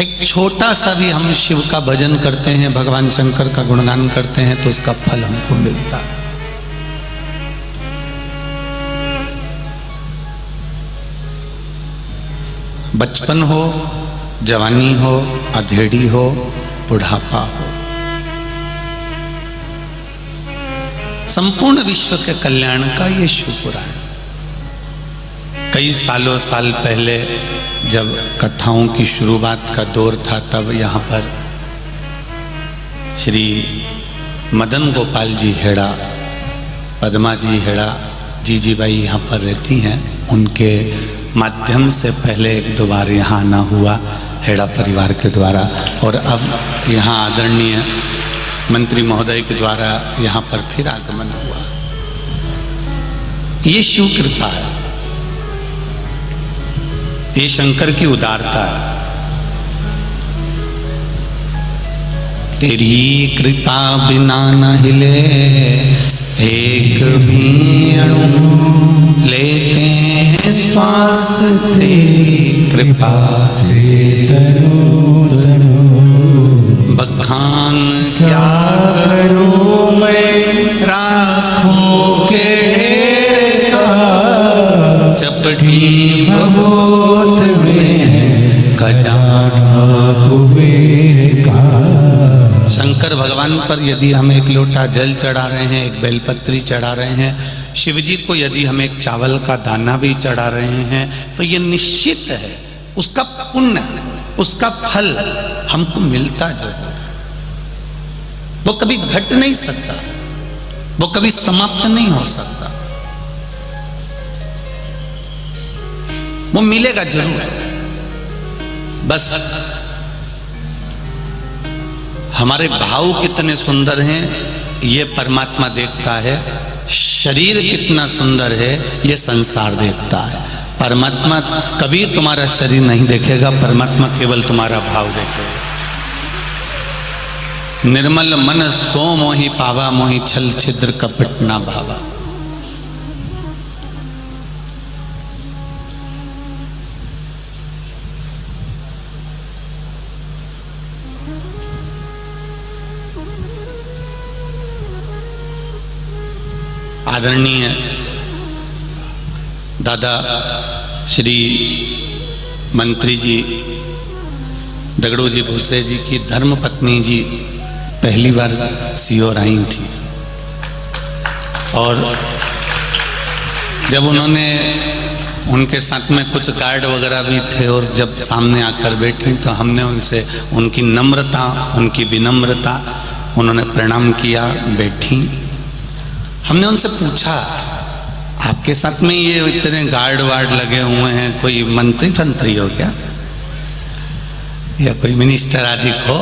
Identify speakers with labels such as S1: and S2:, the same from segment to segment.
S1: एक छोटा सा भी हम शिव का भजन करते हैं, भगवान शंकर का गुणगान करते हैं, तो उसका फल हमको मिलता है। बचपन हो, जवानी हो, अधेड़ी हो, बुढ़ापा हो, संपूर्ण विश्व के कल्याण का ये शिवपुराण। कई सालों साल पहले जब कथाओं की शुरुआत का दौर था, तब यहाँ पर श्री मदन गोपाल जी हेड़ा, पद्मा जी हेड़ा, जीजीबाई यहाँ पर रहती हैं, उनके माध्यम से पहले एक दो बार यहाँ आना हुआ हेड़ा परिवार के द्वारा, और अब यहाँ आदरणीय मंत्री महोदय के द्वारा यहाँ पर फिर आगमन हुआ। ये शिव कृपा है, ये शंकर की उदारता है। तेरी कृपा बिना न हिले एक भी अणु, लेते हैं श्वास तेरी कृपा से तनु तनु। बखान क्या करूं मैं राखों के ढेर का, चपटी भगोत में खजाना कुबेर का। शंकर भगवान पर यदि हम एक लोटा जल चढ़ा रहे हैं, एक बेलपत्री चढ़ा रहे हैं, शिव जी को यदि हम एक चावल का दाना भी चढ़ा रहे हैं, तो ये निश्चित है उसका पुण्य, उसका फल हमको मिलता जरूर। वो कभी घट नहीं सकता, वो कभी समाप्त नहीं हो सकता, वो मिलेगा जरूर। बस हमारे भाव कितने सुंदर हैं ये परमात्मा देखता है, शरीर कितना सुंदर है ये संसार देखता है। परमात्मा कभी तुम्हारा शरीर नहीं देखेगा, परमात्मा केवल तुम्हारा भाव देखेगा। निर्मल मन सो मोहि पावा, मोहि छल छिद्र कपट ना भावा। आदरणीय दादा श्री मंत्री जी दगड़ू जी भूसे जी की धर्म पत्नी जी पहली बार सीओर आई थी, और जब उन्होंने, उनके साथ में कुछ गार्ड वगैरह भी थे, और जब सामने आकर बैठी तो हमने उनसे उनकी नम्रता, उनकी विनम्रता, उन्होंने प्रणाम किया, बैठी। हमने उनसे पूछा आपके साथ में ये इतने गार्ड वार्ड लगे हुए हैं, कोई मंत्री फंत्री हो क्या, या कोई मिनिस्टर आदि हो?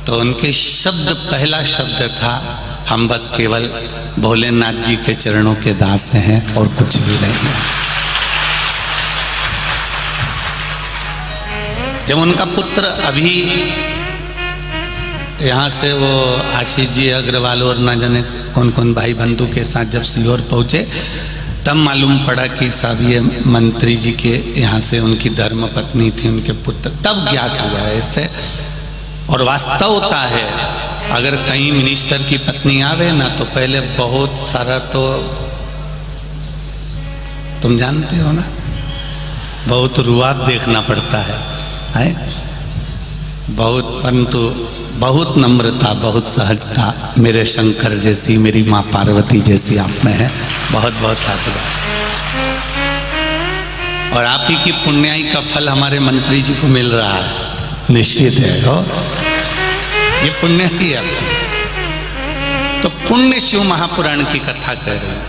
S1: तो उनके शब्द, पहला शब्द था, हम बस केवल भोलेनाथ जी के चरणों के दास हैं और कुछ भी नहीं। जब उनका पुत्र अभी यहाँ से वो आशीष जी अग्रवाल और ना जाने कौन कौन भाई बंधु के साथ जब सीहोर पहुँचे, तब मालूम पड़ा कि साहब ये मंत्री जी के यहाँ से उनकी धर्म पत्नी थी, उनके पुत्र, तब ज्ञात हुआ ऐसे। और वास्तवता है, अगर कहीं मिनिस्टर की पत्नी आवे ना, तो पहले बहुत सारा, तो तुम जानते हो ना, बहुत रुआब देखना पड़ता है? बहुत, परंतु बहुत नम्रता, बहुत सहजता मेरे शंकर जैसी, मेरी माँ पार्वती जैसी आप में है। बहुत बहुत साधुवाद। और आप ही की पुण्याई का फल हमारे मंत्री जी को मिल रहा है, निश्चित है। ये पुण्य ही है। तो पुण्य शिव महापुराण की कथा कह रहे हैं।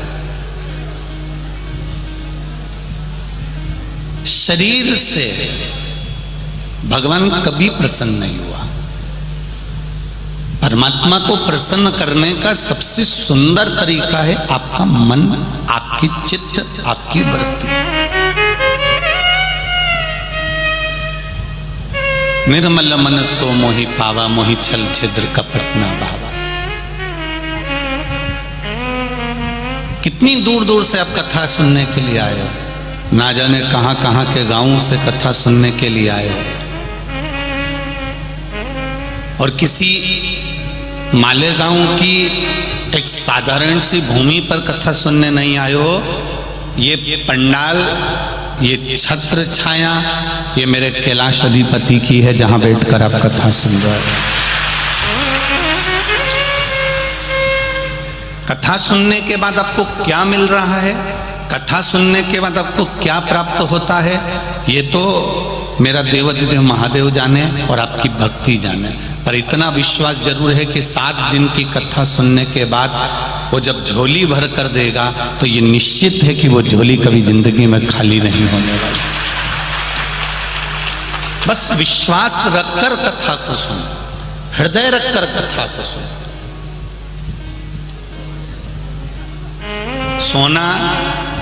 S1: शरीर से भगवान कभी प्रसन्न नहीं हुआ। परमात्मा को प्रसन्न करने का सबसे सुंदर तरीका है आपका मन, आपकी चित्त, आपकी वृत्ति। निर्मल मन सो मोहि पावा, मोहि छल छिद्र कपट ना भावा। कितनी दूर दूर से आप कथा सुनने के लिए आए हो, ना जाने कहां कहां के गांवों से कथा सुनने के लिए आए हो। और किसी मालेगांव की एक साधारण सी भूमि पर कथा सुनने नहीं आए हो। ये पंडाल, ये छत्र छाया, ये मेरे कैलाश अधिपति की है, जहां बैठकर आप कथा सुन रहे हैं। कथा सुनने के बाद आपको क्या मिल रहा है, कथा सुनने के बाद आपको क्या प्राप्त होता है, ये तो मेरा देवाधिदेव महादेव जाने और आपकी भक्ति जाने। पर इतना विश्वास जरूर है कि 7 दिन की कथा सुनने के बाद वो जब झोली भर कर देगा तो ये निश्चित है कि वो झोली कभी जिंदगी में खाली नहीं होने वाली। बस विश्वास रखकर कथा को सुन, हृदय रखकर कथा को सुन। सोना,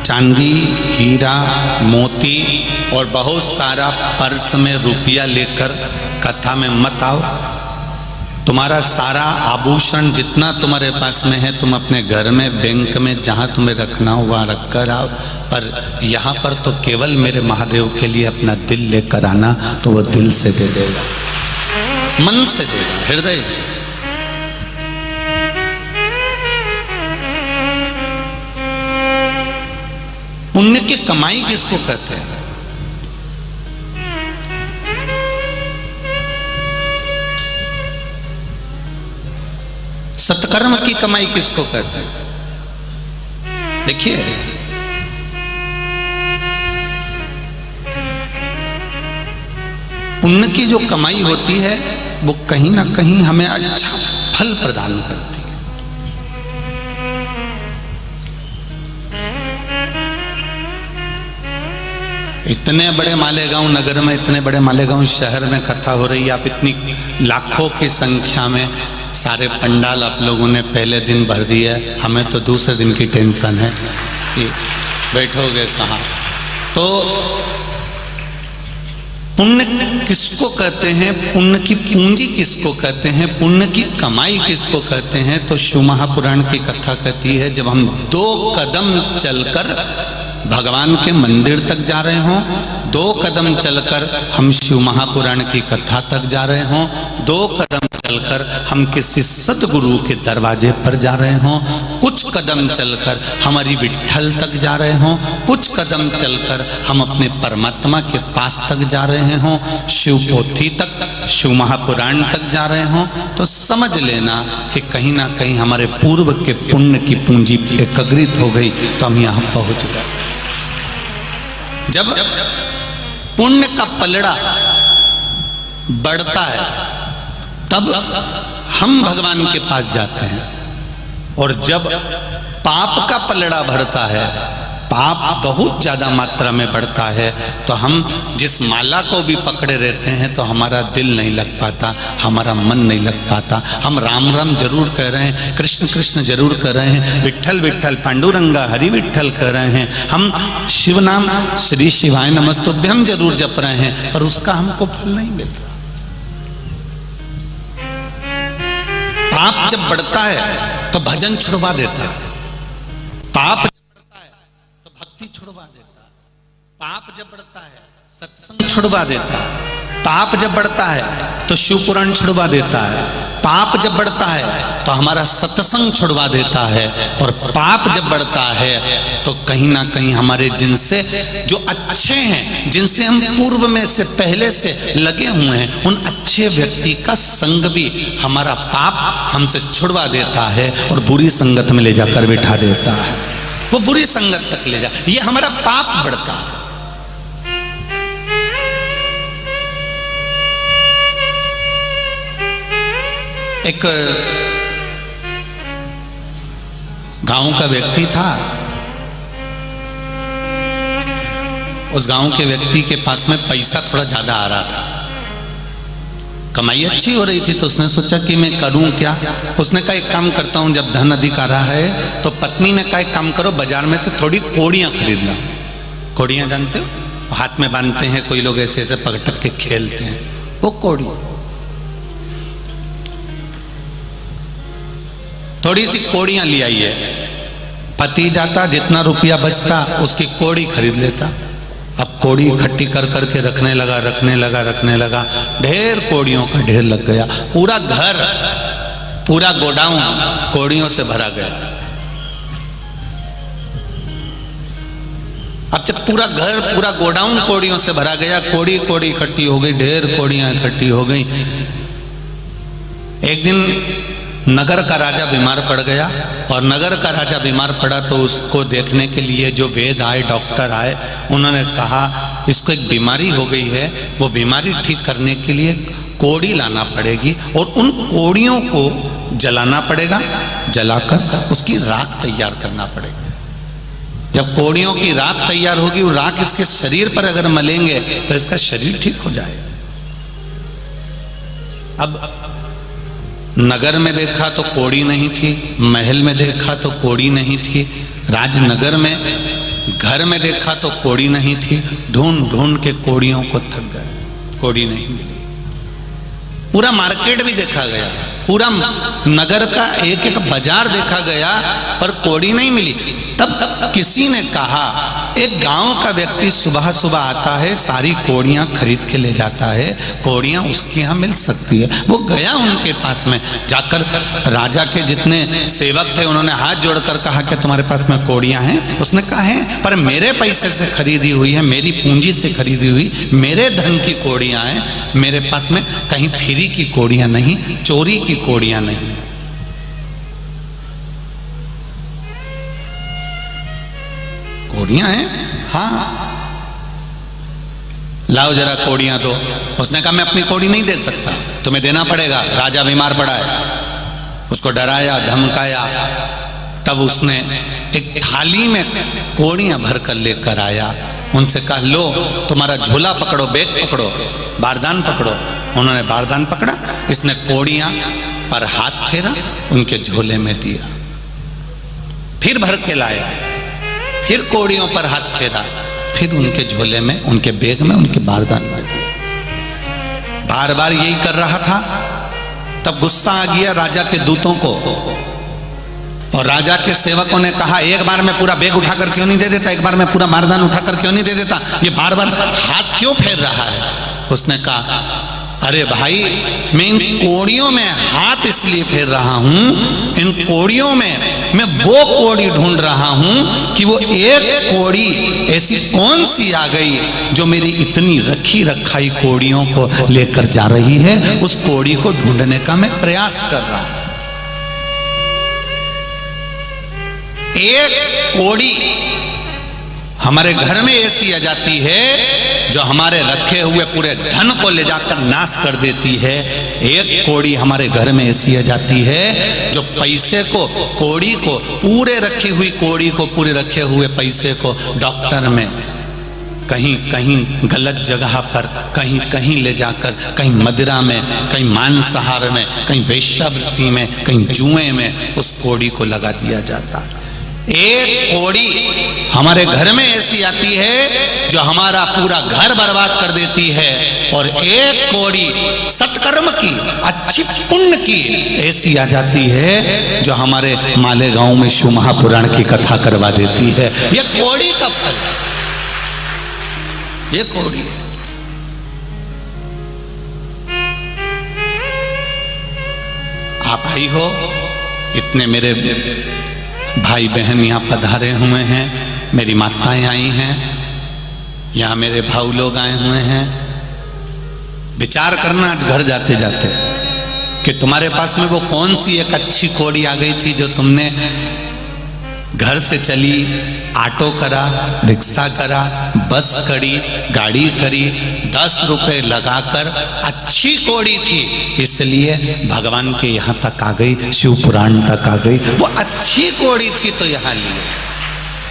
S1: चांदी, हीरा, मोती और बहुत सारा पर्स में रुपया लेकर कथा में मत आओ। तुम्हारा सारा आभूषण जितना तुम्हारे पास में है तुम अपने घर में, बैंक में, जहां तुम्हें रखना हो वहां रख कर आओ। पर यहाँ पर तो केवल मेरे महादेव के लिए अपना दिल लेकर आना, तो वो दिल से दे देगा, मन से देगा, हृदय से। पुण्य की कमाई किसको कहते हैं? सत्कर्म की कमाई किसको कहते हैं? देखिए, पुण्य की जो कमाई होती है वो कहीं ना कहीं हमें अच्छा फल प्रदान करती है। इतने बड़े मालेगांव नगर में, इतने बड़े मालेगांव शहर में कथा हो रही है, आप इतनी लाखों की संख्या में सारे पंडाल आप लोगों ने पहले दिन भर दिया है। हमें तो दूसरे दिन की टेंशन है कि बैठोगे कहाँ। तो पुण्य किसको कहते हैं, पुण्य की पूंजी किसको कहते हैं, पुण्य की कमाई किसको कहते हैं? तो शिव महापुराण की कथा कहती है, जब हम 2 कदम चलकर भगवान के मंदिर तक जा रहे हों, 2 कदम चलकर हम शिव महापुराण की कथा तक जा रहे हों, 2 कदम चलकर हम किसी सदगुरु के दरवाजे पर जा रहे हों, कुछ कदम चलकर हमारी विट्ठल तक जा रहे हों, कुछ कदम चलकर हम अपने परमात्मा के पास तक जा रहे हों, शिव पोथी तक, शिव महापुराण तक जा रहे हों, तो समझ लेना कि कहीं ना कहीं हमारे पूर्व के पुण्य की पूंजी एकत्रित हो गई, तो हम यहाँ पहुँच गए। जब पुण्य का पलड़ा बढ़ता है तब हम भगवान के पास जाते हैं, और जब पाप का पलड़ा बढ़ता है, पाप बहुत ज्यादा मात्रा में बढ़ता है, तो हम जिस माला को भी पकड़े रहते हैं तो हमारा दिल नहीं लग पाता, हमारा मन नहीं लग पाता। हम राम राम जरूर कह रहे हैं, कृष्ण कृष्ण जरूर कर रहे हैं, विट्ठल विट्ठल पांडुरंगा हरि विट्ठल कह रहे हैं, हम शिव नाम श्री शिवाय नमस्तुभ्यम जरूर जप रहे हैं, पर उसका हमको फल नहीं मिल रहा। पाप जब बढ़ता है तो भजन छुड़वा देता है, पाप छुड़वा देता, पाप जब बढ़ता है सत्संग छुड़वा देता है, पाप जब बढ़ता है तो शिव पुराण छुड़वा देता है, पाप जब बढ़ता है तो हमारा सत्संग छुड़वा देता है, और पाप जब बढ़ता है तो कहीं ना कहीं हमारे जिनसे जो अच्छे हैं, जिनसे हम पूर्व में से पहले से लगे हुए हैं, उन अच्छे व्यक्ति का संग भी हमारा पाप हमसे छुड़वा देता है और बुरी संगत में ले जाकर बिठा देता है, वो बुरी संगत तक ले जा, ये हमारा पाप बढ़ता है। एक गांव का व्यक्ति था, उस गांव के व्यक्ति के पास में पैसा थोड़ा ज्यादा आ रहा था, कमाई अच्छी हो रही थी, तो उसने सोचा कि मैं करूं क्या। उसने कहा एक काम करता हूं, जब धन अधिक आ रहा है, तो पत्नी ने कहा एक काम करो, बाजार में से थोड़ी कोड़ियां खरीद लो। कोड़ियां जानते हो, हाथ में बांधते हैं कोई लोग, ऐसे ऐसे पकड़ के खेलते हैं, वो कोड़ी। थोड़ी सी कोड़ियां ले आई है, पति जाता, जितना रुपया बचता उसकी कोड़ी खरीद लेता। अब कोड़ी इकट्ठी कर करके रखने लगा। ढेर कोड़ियों का ढेर लग गया। पूरा घर, पूरा गोडाउन कोड़ियों से भरा गया। अब जब पूरा घर, पूरा गोडाउन कोड़ियों से भरा गया, कोड़ी कोड़ी इकट्ठी हो गई, ढेर कोड़ियां इकट्ठी हो गई। एक दिन नगर का राजा बीमार पड़ गया, और नगर का राजा बीमार पड़ा तो उसको देखने के लिए जो वैद्य आए, डॉक्टर आए, उन्होंने कहा इसको एक बीमारी हो गई है, वो बीमारी ठीक करने के लिए कोड़ी लाना पड़ेगी और उन कोड़ियों को जलाना पड़ेगा, जलाकर उसकी राख तैयार करना पड़ेगा। जब कोड़ियों की राख तैयार होगी, वो राख इसके शरीर पर अगर मलेंगे तो इसका शरीर ठीक हो जाएगा। अब नगर में देखा तो कोड़ी नहीं थी, महल में देखा तो कोड़ी नहीं थी, राजनगर में घर में देखा तो कोड़ी नहीं थी। ढूंढ ढूंढ के कोड़ियों को थक गए, कोड़ी नहीं मिली। पूरा मार्केट भी देखा गया, पूरा नगर का एक एक बाजार देखा गया, पर कोड़ी नहीं मिली। तब किसी ने कहा, एक गांव का व्यक्ति सुबह सुबह आता है, सारी कोड़ियां खरीद के ले जाता है, कोड़ियां उसके यहाँ मिल सकती है। वो गया उनके पास में, जाकर राजा के जितने सेवक थे उन्होंने हाथ जोड़कर कहा कि तुम्हारे पास में कोड़ियां हैं? उसने कहा है, पर मेरे पैसे से खरीदी हुई है, मेरी पूंजी से खरीदी हुई, मेरे धन की कोड़ियां हैं, मेरे पास में कहीं फ्री की कोड़ियां नहीं, चोरी की कोड़ियां नहीं। कोड़ियां हैं? हाँ, लाओ जरा कोड़ियां दो। उसने कहा मैं अपनी कोड़ी नहीं दे सकता, तुम्हें देना पड़ेगा, राजा बीमार पड़ा है। उसको डराया, धमकाया। तब उसने एक थाली में कोड़ियां भर कर लेकर आया। उनसे कहा लो तुम्हारा झोला पकड़ो, बैग पकड़ो, बारदान पकड़ो। उन्होंने बारदान पकड़ा, इसने कोड़ियां पर हाथ फेरा, उनके झोले में दिया। फिर भर के लाया, फिर कोड़ियों पर हाथ फेरा, फिर उनके झोले में, उनके बैग में, उनके बारदान में दिया। बार बार यही कर रहा था। तब गुस्सा आ गया राजा के दूतों को, और राजा के सेवकों ने कहा एक बार में पूरा बैग उठाकर क्यों नहीं दे देता, एक बार में पूरा बारदान उठाकर क्यों नहीं दे देता, ये बार बार हाथ क्यों फेर रहा है? उसने कहा अरे भाई, मैं इन कोड़ियों में हाथ इसलिए फेर रहा हूं, इन कोड़ियों में मैं वो कोड़ी ढूंढ रहा हूं कि वो एक कोड़ी ऐसी कौन सी आ गई जो मेरी इतनी रखी रखाई कोड़ियों को लेकर जा रही है। उस कोड़ी को ढूंढने का मैं प्रयास कर रहा हूं। एक कोड़ी हमारे घर में ऐसी आ जाती है जो हमारे रखे हुए पूरे धन को ले जाकर नाश कर देती है। एक कोड़ी हमारे घर में ऐसी आ जाती है जो पैसे को, कोड़ी को, पूरे रखी हुई कोड़ी को, पूरे रखे हुए पैसे को डॉक्टर में कहीं कहीं गलत जगह पर, कहीं कहीं ले जाकर, कहीं मदिरा में, कहीं मांसाहार में, कहीं वेश्यावृत्ति में, कहीं जुए में उस कोड़ी को लगा दिया जाता है। एक कोड़ी हमारे घर में ऐसी आती है जो हमारा पूरा घर बर्बाद कर देती है, और एक कोड़ी सत्कर्म की, अच्छी पुण्य की ऐसी आ जाती है जो हमारे मालेगांव में शिव महापुराण की कथा करवा देती है। ये कोड़ी का फल, ये कोड़ी है। आप आई हो, इतने मेरे भाई बहन यहाँ पधारे हुए हैं, मेरी माताएं आई हैं, यहाँ मेरे भाऊ लोग आए हुए हैं। विचार करना आज घर जाते जाते कि तुम्हारे पास में वो कौन सी एक अच्छी कोड़ी आ गई थी जो तुमने घर से चली, ऑटो करा, रिक्शा करा, बस करी, गाड़ी करी, 10 रुपए लगाकर अच्छी कोड़ी थी, इसलिए भगवान के यहाँ तक आ गई, शिव पुराण तक आ गई। वो अच्छी कोड़ी थी तो यहाँ ली।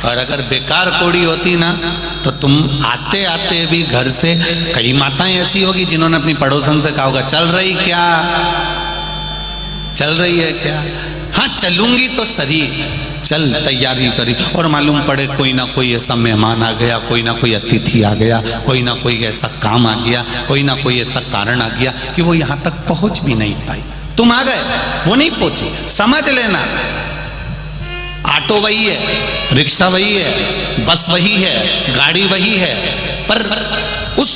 S1: और अगर बेकार कोड़ी होती ना तो तुम आते आते भी घर से, कई माताएं ऐसी होगी जिन्होंने अपनी पड़ोसन से कहा होगा चल रही क्या, चल रही है क्या? हाँ चलूंगी तो सही, चल तैयारी करी, और मालूम पड़े कोई ना कोई ऐसा मेहमान आ गया, कोई ना कोई अतिथि आ गया, कोई ना कोई ऐसा काम आ गया, कोई ना कोई ऐसा कारण आ गया कि वो यहाँ तक पहुँच भी नहीं पाई। तुम आ गए, वो नहीं पहुँची, समझ लेना ऑटो वही है, रिक्शा वही है, बस वही है, गाड़ी वही है, पर उस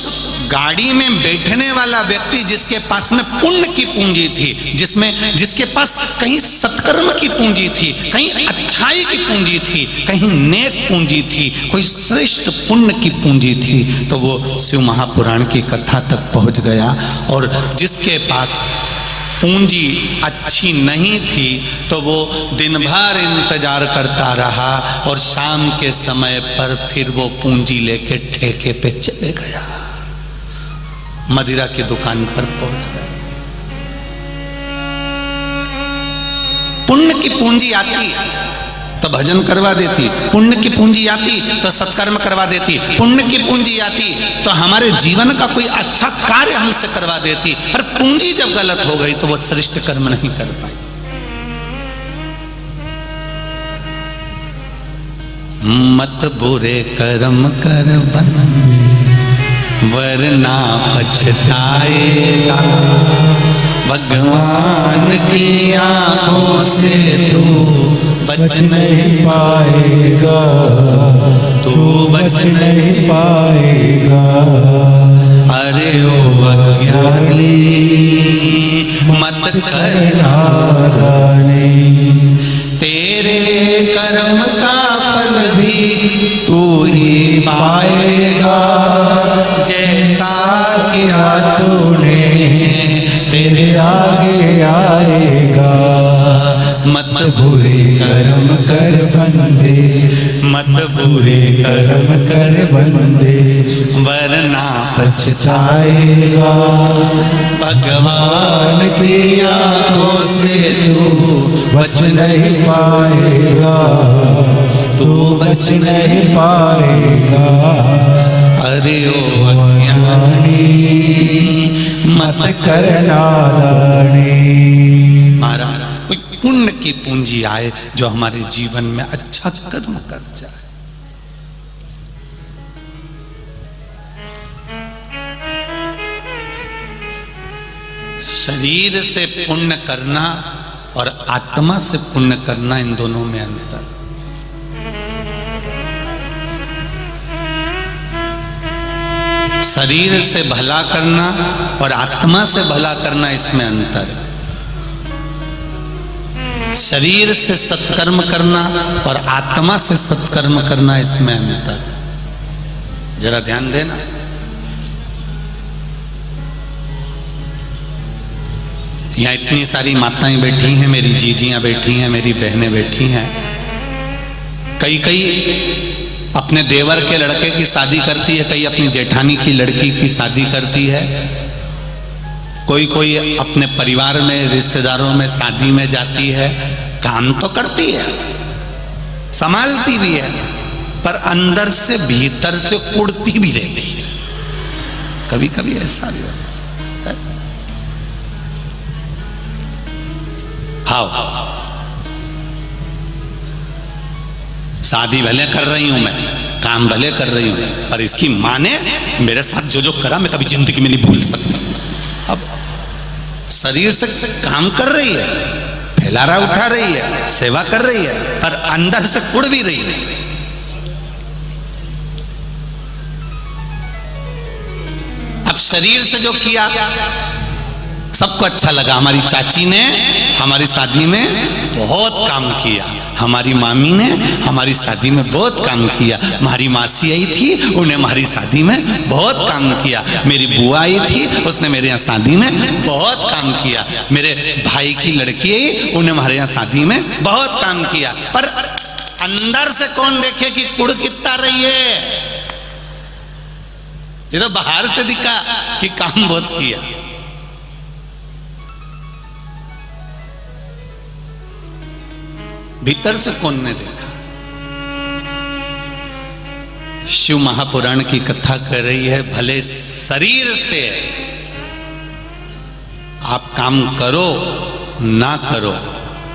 S1: गाड़ी में बैठने वाला व्यक्ति जिसके पास में पुण्य की पूंजी थी, जिसके पास कहीं सत्कर्म की पूंजी थी, कहीं अच्छाई की पूंजी थी, कहीं नेक पूंजी थी, कोई श्रेष्ठ पुण्य की पूंजी थी, तो वो शिव महापुराण की कथा तक पहुंच गया। और जिसके पास पूंजी अच्छी नहीं थी तो वो दिन भर इंतजार करता रहा और शाम के समय पर फिर वो पूंजी लेके ठेके पे चले गया, मदिरा की दुकान पर पहुंच गया। पुण्य की पूंजी आती तो भजन करवा देती, पुण्य की पूंजी आती तो सत्कर्म करवा देती, पुण्य की पूंजी आती तो हमारे जीवन का कोई अच्छा कार्य हमसे करवा देती। पर पूंजी जब गलत हो गई तो वो श्रेष्ठ कर्म नहीं कर पाई। मत बुरे कर्म कर बंदे वरना पछताएगा, भगवान की आंखों से तू बच नहीं
S2: पाएगा,
S1: तू बच नहीं
S2: पाएगा।
S1: अरे ओ अज्ञानी मत कर नादानी, तेरे कर्म का फल भी तू ही पाएगा, जैसा किया तूने तेरे आगे आएगा। मत बुरे कर्म कर बंदे, मत बुरे कर्म कर बंदे वरना पछताएगा, भगवान की आंखों से तू बच नहीं पाएगा, तू बच नहीं पाएगा। अरे ओ अज्ञानी मत कर नादानी। महाराज कोई पुण्य की पूंजी आए जो हमारे जीवन में अच्छा कर्म कर जाए। शरीर से पुण्य करना और आत्मा से पुण्य करना, इन दोनों में अंतर। शरीर से भला करना और आत्मा से भला करना, इसमें अंतर है। शरीर से सत्कर्म करना और आत्मा से सत्कर्म करना, इसमें अंतर है। जरा ध्यान देना। यहाँ इतनी सारी माताएं बैठी हैं, मेरी जीजियां बैठी हैं, मेरी बहनें बैठी हैं। कई अपने देवर के लड़के की शादी करती है, कई अपनी जेठानी की लड़की की शादी करती है, कोई अपने परिवार में रिश्तेदारों में शादी में जाती है। काम तो करती है, संभालती भी है, पर अंदर से भीतर से कुड़ती भी रहती है। कभी कभी ऐसा भी होता है। हाँ, शादी भले कर रही हूं मैं, काम भले कर रही हूं, पर इसकी मां ने मेरे साथ जो जो करा मैं कभी जिंदगी में नहीं भूल सकता। अब शरीर से काम कर रही है, फैलारा उठा रही है, सेवा कर रही है, पर अंदर से कुड़ भी रही है। अब शरीर से जो किया सबको अच्छा लगा। हमारी चाची ने हमारी शादी में बहुत काम किया, हमारी मामी ने हमारी शादी में बहुत काम किया, हमारी मासी आई थी उन्हें हमारी शादी में बहुत काम किया, मेरी बुआ आई थी उसने मेरे यहाँ शादी में बहुत काम किया, मेरे भाई की लड़की आई उन्हें हमारे यहाँ शादी में बहुत काम किया। पर अंदर से कौन देखे कि कुड़ कितना रही है? ये तो बाहर से दिखा कि काम बहुत किया। भीतर से कौन ने देखा? शिव महापुराण की कथा कर रही है, भले शरीर से आप काम करो ना करो,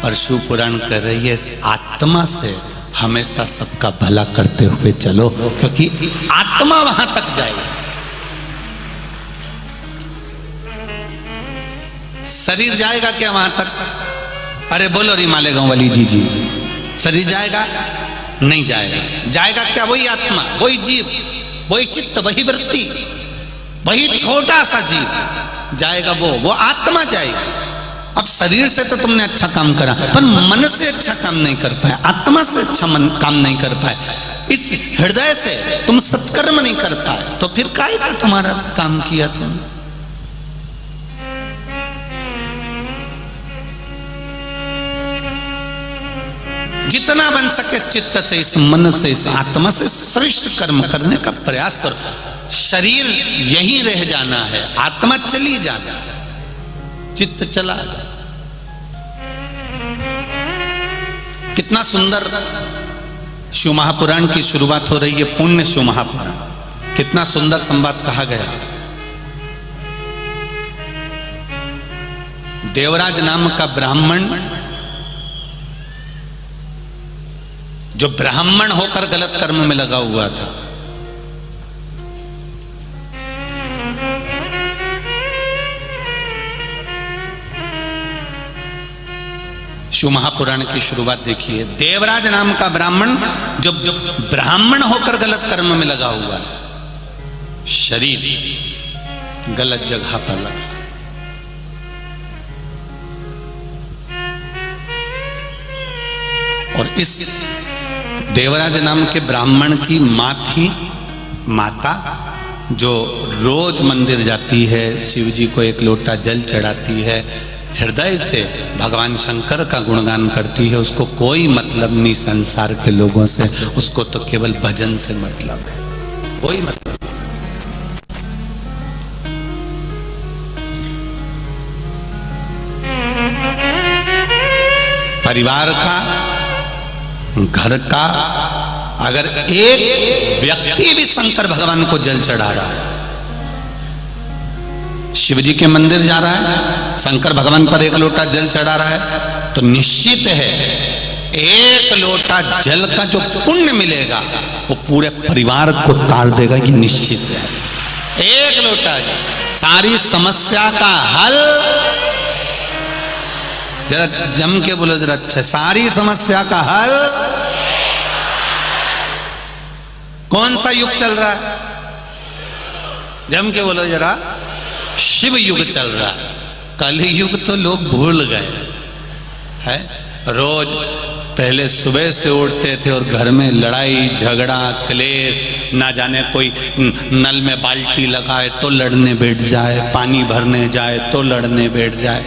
S1: पर शिव पुराण कर रही है आत्मा से हमेशा सबका भला करते हुए चलो, क्योंकि आत्मा वहां तक जाएगी। शरीर जाएगा क्या वहां तक? अरे बोलो री मालेगांव वाली जी, शरीर जाएगा? नहीं जाएगा। जाएगा क्या? वही आत्मा, वही जीव। वही चित्त, वही वृत्ति, वही छोटा सा जीव जाएगा, वो आत्मा जाएगी। अब शरीर से तो तुमने अच्छा काम करा, पर मन से अच्छा काम नहीं कर पाए, आत्मा से अच्छा काम नहीं कर पाए, इस हृदय से तुम सत्कर्म नहीं कर पाए, तो फिर काहे का तुम्हारा काम किया तुमने? जितना बन सके इस चित्त से, इस मन से, इस आत्मा से श्रेष्ठ कर्म करने का प्रयास करो। शरीर यहीं रह जाना है, आत्मा चली जाना है, चित्त चला जाए। कितना सुंदर शिव महापुराण की शुरुआत हो रही है, पुण्य शिव महापुराण। कितना सुंदर संवाद कहा गया। देवराज नाम का ब्राह्मण, जो ब्राह्मण होकर गलत कर्म में लगा हुआ था, शिव महापुराण की शुरुआत देखिए। देवराज नाम का ब्राह्मण जो ब्राह्मण होकर गलत कर्म में लगा हुआ है, शरीर गलत जगह पर लगा। और इस देवराज नाम के ब्राह्मण की मां थी, माता, जो रोज मंदिर जाती है, शिव जी को एक लोटा जल चढ़ाती है, हृदय से भगवान शंकर का गुणगान करती है। उसको कोई मतलब नहीं संसार के लोगों से, उसको तो केवल भजन से मतलब है, कोई मतलब। परिवार का, घर का, अगर एक व्यक्ति भी शंकर भगवान को जल चढ़ा रहा है, शिव जी के मंदिर जा रहा है, शंकर भगवान पर एक लोटा जल चढ़ा रहा है, तो निश्चित है एक लोटा जल का जो पुण्य मिलेगा वो पूरे परिवार को तार देगा, ये निश्चित है। एक लोटा जल सारी समस्या का हल। जरा जम के बोलो, जरा अच्छा, सारी समस्या का हल। कौन सा युग चल रहा है? जम के बोलो जरा, शिव युग चल रहा है। कलि युग तो लोग भूल गए हैं। रोज पहले सुबह से उठते थे और घर में लड़ाई झगड़ा क्लेश, ना जाने कोई नल में बाल्टी लगाए तो लड़ने बैठ जाए, पानी भरने जाए तो लड़ने बैठ जाए,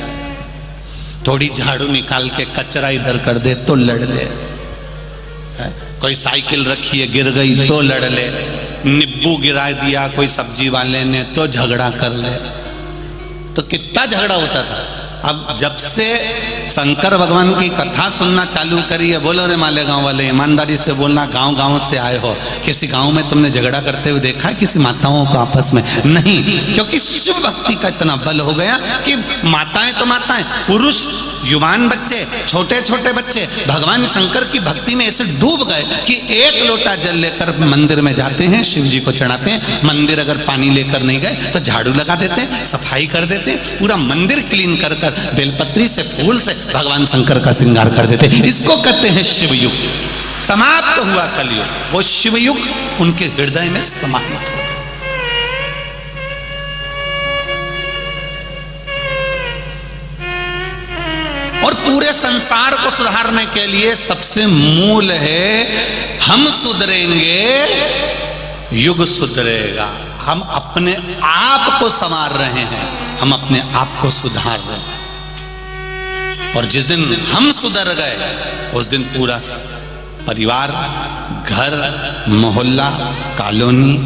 S1: थोड़ी झाड़ू निकाल के कचरा इधर कर दे तो लड़ ले, कोई साइकिल रखी है गिर गई तो लड़ ले, नींबू गिरा दिया कोई सब्जी वाले ने तो झगड़ा कर ले। तो कितना झगड़ा होता था। अब जब से शंकर भगवान की कथा सुनना चालू करी है, बोलो रे मालेगांव वाले, ईमानदारी से बोलना, गांव गांव से आए हो, किसी गांव में तुमने झगड़ा करते हुए देखा है किसी माताओं को आपस में? नहीं, क्योंकि शिव भक्ति का इतना बल हो गया कि माताएं तो माताएं, पुरुष, युवान बच्चे, छोटे छोटे बच्चे भगवान शंकर की भक्ति में ऐसे डूब गए कि एक लोटा जल लेकर मंदिर में जाते हैं, शिव जी को चढ़ाते हैं। मंदिर अगर पानी लेकर नहीं गए तो झाड़ू लगा देते हैं, सफाई कर देते हैं, पूरा मंदिर क्लीन कर कर बेलपत्री से, फूल से भगवान शंकर का श्रृंगार कर देते हैं। इसको कहते हैं शिवयुग। समाप्त हुआ कलयुग, वो शिवयुग उनके हृदय में समाहित हो। और पूरे संसार को सुधारने के लिए सबसे मूल है, हम सुधरेंगे युग सुधरेगा। हम अपने आप को संवार रहे हैं, हम अपने आप को सुधार रहे हैं। और जिस दिन हम सुधर गए उस दिन पूरा परिवार, घर, मोहल्ला, कॉलोनी,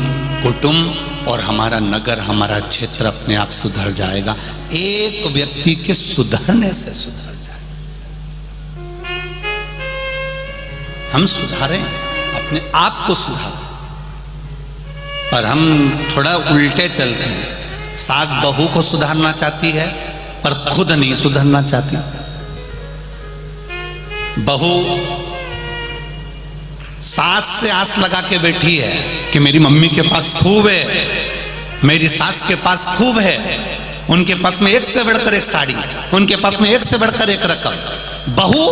S1: कुटुंब और हमारा नगर, हमारा क्षेत्र अपने आप सुधर जाएगा। एक व्यक्ति के सुधरने से सुधर जाए। हम सुधारें, अपने आप को सुधारें। पर हम थोड़ा उल्टे चलते हैं। सास बहू को सुधारना चाहती है पर खुद नहीं सुधरना चाहती। बहू सास से आस लगा के बैठी है कि मेरी मम्मी के पास खूब है, मेरी सास के पास खूब है, उनके पास में एक से बढ़कर एक साड़ी, उनके पास में एक से बढ़कर एक रकम। बहू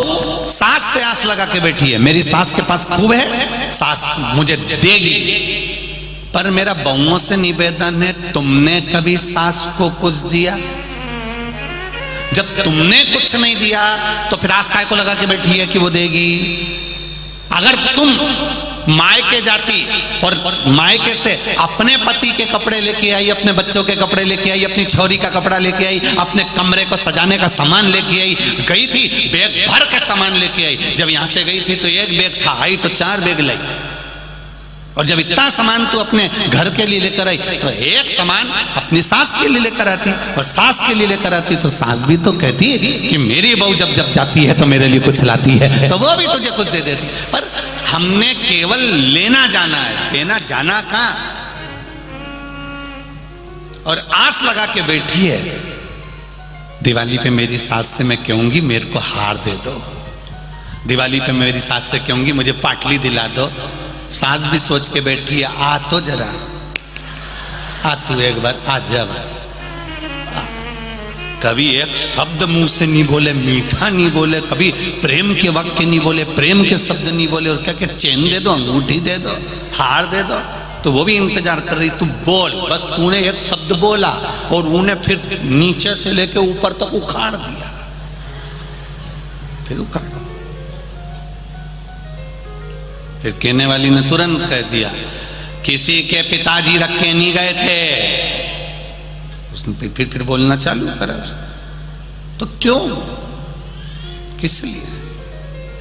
S1: सास से आस लगा के बैठी है, मेरी सास के पास खूब है, सास मुझे देगी। पर मेरा बहुओं से निवेदन है, तुमने कभी सास को कुछ दिया? जब तुमने कुछ नहीं दिया तो फिर आस काय को लगा के बैठी है कि वो देगी? अगर तुम मायके जाती और मायके से अपने पति के कपड़े लेके आई, अपने बच्चों के कपड़े लेके आई, अपनी छोरी का कपड़ा लेके आई, अपने कमरे को सजाने का सामान लेके आई, गई थी बैग भर के सामान लेके आई। जब यहां से गई थी तो एक बैग था, आई तो 4 बैग लाई। और जब इतना सामान तू अपने घर के लिए लेकर आई तो एक सामान अपनी सास के लिए लेकर आती, और सास के लिए लेकर आती तो सास भी तो कहती कि मेरी बहू जब जब जाती है तो मेरे लिए कुछ लाती है, तो वो भी तुझे कुछ दे देती। पर हमने केवल लेना जाना है, देना जाना कहां? और आस लगा के बैठी है, दिवाली पे मेरी सास से मैं कहूंगी मेरे को हार दे दो, दिवाली पे मेरी सास से कहूंगी मुझे पाटली दिला दो। सास भी सोच के बैठी है, आ तो जरा, आ तू एक बार आ जा बस। कभी एक शब्द मुंह से नहीं बोले, मीठा नहीं बोले, कभी प्रेम के वाक्य नहीं बोले, प्रेम के शब्द नहीं बोले, और क्या क्या चेन दे दो, अंगूठी दे दो, हार दे दो, तो वो भी इंतजार कर रही, तू बोल। बस तूने एक शब्द बोला और उन्हें फिर नीचे से लेके ऊपर तक उखाड़ दिया, फिर उखाड़। फिर कहने वाली ने तुरंत कह दिया किसी के पिताजी रख के नहीं गए थे। उसने फिर बोलना चालू करा। तो क्यों, किस लिए,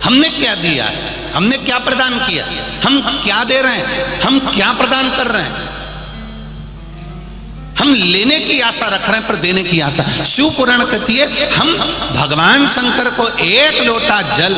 S1: हमने क्या दिया है, हमने क्या प्रदान किया, हम क्या दे रहे हैं, हम क्या प्रदान कर रहे हैं? हम लेने की आशा रख रहे हैं पर देने की आशा। शिव पुराण कहती है हम भगवान शंकर को एक लोटा जल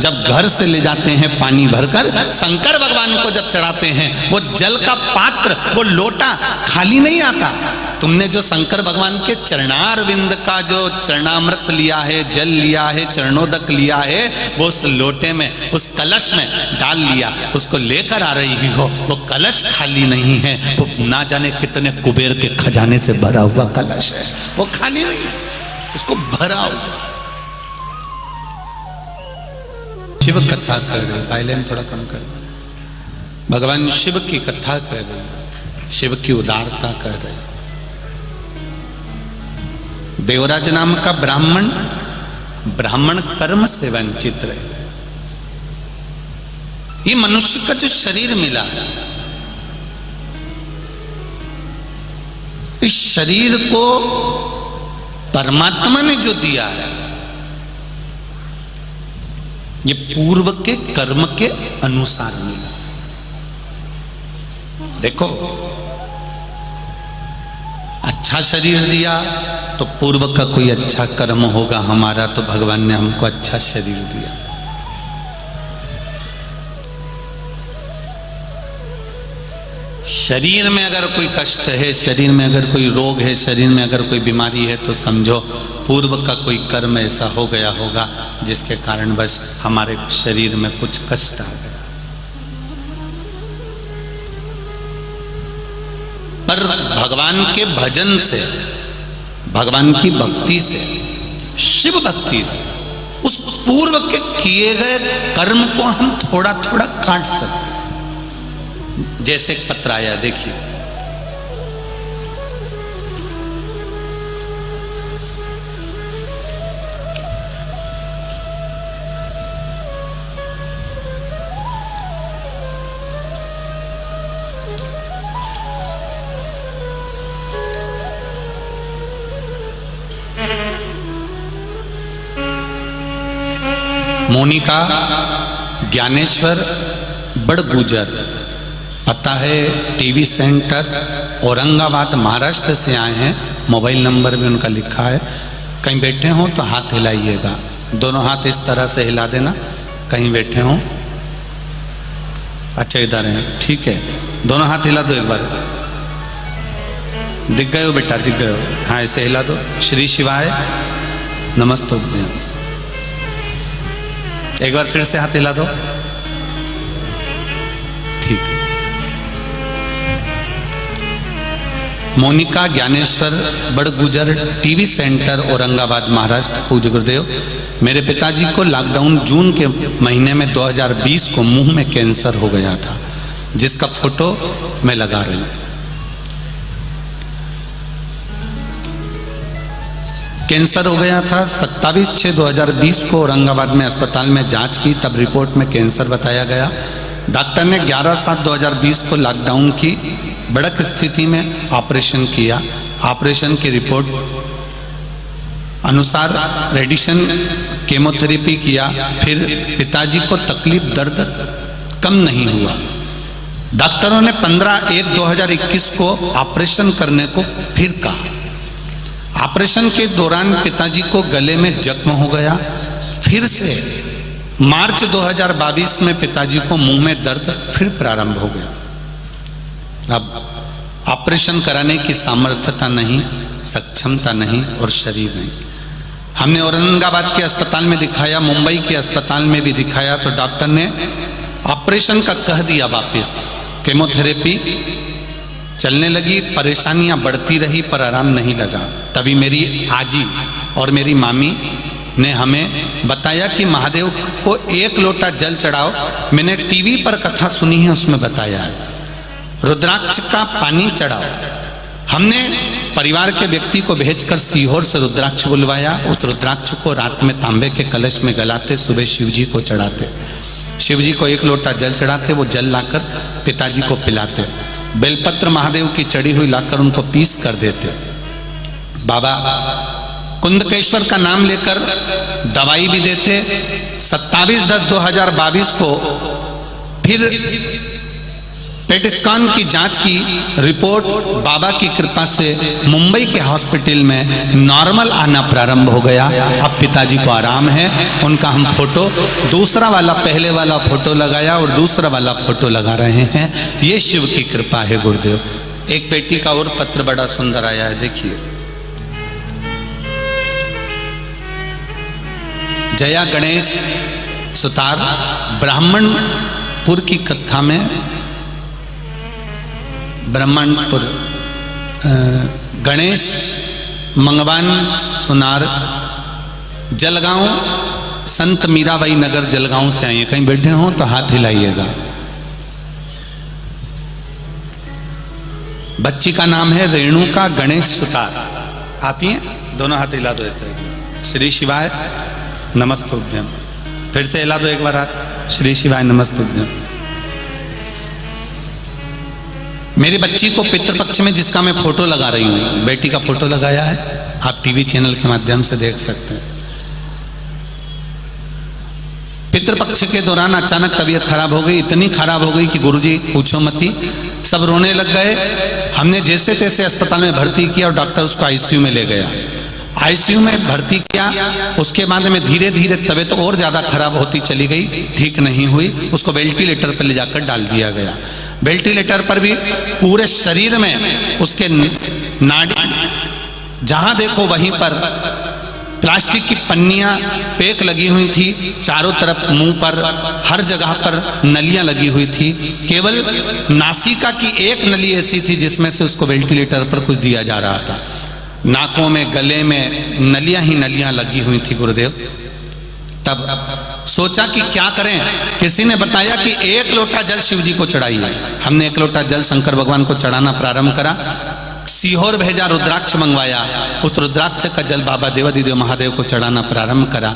S1: जब घर से ले जाते हैं पानी भरकर, शंकर भगवान को जब चढ़ाते हैं वो जल का पात्र, वो लोटा खाली नहीं आता। तुमने जो शंकर भगवान के चरणारविंद का जो चरणामृत लिया है, जल लिया है, चरणोदक लिया है, वो उस लोटे में, उस कलश में डाल लिया, उसको लेकर आ रही हो। वो कलश खाली नहीं है, वो ना जाने कितने कुबेर के खजाने से भरा हुआ कलश है, वो खाली नहीं, उसको भरा हुआ। शिव कथा कर रहे, वायलेंस थोड़ा कम कर, भगवान शिव की कथा कर रहे, शिव की उदारता कर रहे। देवराज नाम का ब्राह्मण कर्म से वंचित रहे। ये मनुष्य का जो शरीर मिला, इस शरीर को परमात्मा ने जो दिया है, ये पूर्व के कर्म के अनुसार मिला। देखो, अच्छा शरीर दिया तो पूर्व का कोई अच्छा कर्म होगा हमारा, तो भगवान ने हमको अच्छा शरीर दिया। शरीर में अगर कोई कष्ट है, शरीर में अगर कोई रोग है, शरीर में अगर कोई बीमारी है, तो समझो पूर्व का कोई कर्म ऐसा हो गया होगा जिसके कारण बस हमारे शरीर में कुछ कष्ट आ गया। पर भगवान के भजन से, भगवान की भक्ति से, शिव भक्ति से, उस पूर्व के किए गए कर्म को हम थोड़ा थोड़ा काट सकते हैं। जैसे एक पत्र आया, देखिए, मोनिका ज्ञानेश्वर बड़गुजर, पता है टीवी सेंटर, औरंगाबाद महाराष्ट्र से आए हैं। मोबाइल नंबर भी उनका लिखा है। कहीं बैठे हो तो हाथ हिलाइएगा, दोनों हाथ इस तरह से हिला देना, कहीं बैठे हो। अच्छा, इधर हैं, ठीक है, दोनों हाथ हिला दो एक बार। दिख गए हो बेटा, दिख गए हो, हाँ ऐसे हिला दो। श्री शिवाय नमस्तुभ्यं, एक बार फिर से हाथ हिला दो, ठीक। Monika Dnyaneshwar Badgujar, TV centre, Aurangabad Maharashtra. पूज्य गुरुदेव, मेरे पिताजी को लॉकडाउन जून के महीने में 2020 को मुंह में कैंसर हो गया था। जिसका फोटो मैं लगा रही हूं। कैंसर हो गया था 27/6/2020 को औरंगाबाद में अस्पताल में जांच की, तब रिपोर्ट में कैंसर बताया गया। डॉक्टर ने 11/7/2020 को लॉकडाउन की बड़क स्थिति में ऑपरेशन किया। ऑपरेशन की रिपोर्ट अनुसार रेडिएशन केमोथेरेपी किया, फिर पिताजी को तकलीफ दर्द कम नहीं हुआ। डॉक्टरों ने 15/1/2021 को ऑपरेशन करने को फिर कहा। ऑपरेशन के दौरान पिताजी को गले में जख्म हो गया। फिर से मार्च 2022 में पिताजी को मुंह में दर्द फिर प्रारंभ हो गया। अब ऑपरेशन कराने की सामर्थ्यता नहीं, सक्षमता नहीं और शरीर नहीं। हमने औरंगाबाद के अस्पताल में दिखाया, मुंबई के अस्पताल में भी दिखाया, तो डॉक्टर ने ऑपरेशन का कह दिया वापस। केमोथेरेपी चलने लगी, परेशानियां बढ़ती रही पर आराम नहीं लगा। तभी मेरी आजी और मेरी मामी ने हमें बताया कि महादेव को 1 लोटा जल चढ़ाओ। मैंने टीवी पर कथा सुनी है, उसमें बताया है रुद्राक्ष का पानी चढ़ाओ। हमने परिवार के व्यक्ति को भेजकर सीहोर से रुद्राक्ष बुलवाया। उस रुद्राक्ष को रात में तांबे के कलश में गलाते, सुबह शिव जी को चढ़ाते। शिव जी को 1 लोटा जल चढ़ाते, वो जल लाकर पिताजी को पिलाते। बेलपत्र महादेव की चढ़ी हुई लाकर उनको पीस कर देते। बाबा कुंदकेश्वर का नाम लेकर दवाई भी देते। 27/10/2022 को फिर पेट स्कैन की जांच की रिपोर्ट बाबा की कृपा से मुंबई के हॉस्पिटल में नॉर्मल आना प्रारंभ हो गया। अब पिताजी को आराम है। उनका हम फोटो, दूसरा वाला पहले वाला फोटो लगाया और दूसरा वाला फोटो लगा रहे हैं। ये शिव की कृपा है गुरुदेव। एक बेटी का और पत्र बड़ा सुंदर आया है, देखिए। जया गणेश सुतार, ब्राह्मणपुर की कथा में, ब्रह्मणपुर गणेश मंगवान सुनार, जलगांव, संत मीराबाई नगर जलगांव से आइए। कहीं बैठे हो तो हाथ हिलाइएगा। बच्ची का नाम है रेणुका गणेश सुतार। आप ही हैं? दोनों हाथ हिला दो ऐसे। श्री शिवाय नमस्तुभ्यम। फिर से हिला दो एक बार हाथ। श्री शिवाय नमस्तुभ्यम। मेरी बच्ची को पितृपक्ष में जिसका मैं फोटो लगा रही हूँ, बेटी का फोटो लगाया है, आप टीवी चैनल के माध्यम से देख सकते हैं। पितृपक्ष के दौरान अचानक तबीयत खराब हो गई, इतनी खराब हो गई कि गुरुजी पूछो मती, सब रोने लग गए। हमने जैसे तैसे अस्पताल में भर्ती किया और डॉक्टर उसको आईसीयू में ले गया। आईसीयू में भर्ती किया, उसके बाद में धीरे धीरे तबीयत और ज़्यादा खराब होती चली गई, ठीक नहीं हुई। उसको वेंटिलेटर पर ले जाकर डाल दिया गया। वेंटिलेटर पर भी पूरे शरीर में उसके नाड़ी, जहाँ देखो वहीं पर प्लास्टिक की पन्नियाँ पैक लगी हुई थी। चारों तरफ मुंह पर हर जगह पर नलियाँ लगी हुई थी। केवल नासिका की एक नली ऐसी थी जिसमें से उसको वेंटिलेटर पर कुछ दिया जा रहा था। नाकों में, गले में नलियां ही नलियां लगी हुई थी गुरुदेव। तब सोचा कि क्या करें। किसी ने बताया कि 1 लोटा जल शिव जी को चढ़ाइए। हमने 1 लोटा जल शंकर भगवान को चढ़ाना प्रारंभ करा। सीहोर भेजा, रुद्राक्ष मंगवाया। उस रुद्राक्ष का जल बाबा देवादिदेव महादेव को चढ़ाना प्रारंभ करा।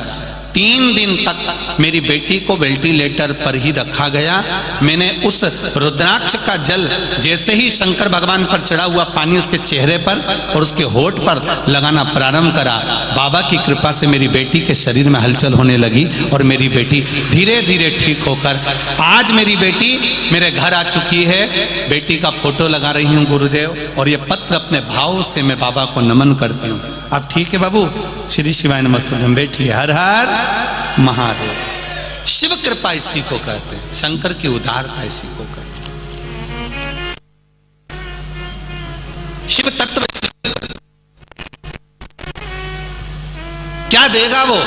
S1: 3 दिन तक मेरी बेटी को वेंटिलेटर पर ही रखा गया। मैंने उस रुद्राक्ष का जल जैसे ही शंकर भगवान पर चढ़ा हुआ पानी उसके चेहरे पर और उसके होठ पर लगाना प्रारंभ करा। बाबा की कृपा से मेरी बेटी के शरीर में हलचल होने लगी और मेरी बेटी धीरे धीरे ठीक होकर आज मेरी बेटी मेरे घर आ चुकी है। बेटी का फोटो लगा रही हूँ गुरुदेव, और ये पत्र अपने भाव से मैं बाबा को नमन करती हूँ। अब ठीक है बाबू, श्री शिवाय नमस्तुभ्यम। बैठिए। हर हर महादेव। शिव कृपा इसी को कहते हैं, शंकर की उदारता इसी को कहते हैं। शिव तत्व क्या देगा वो।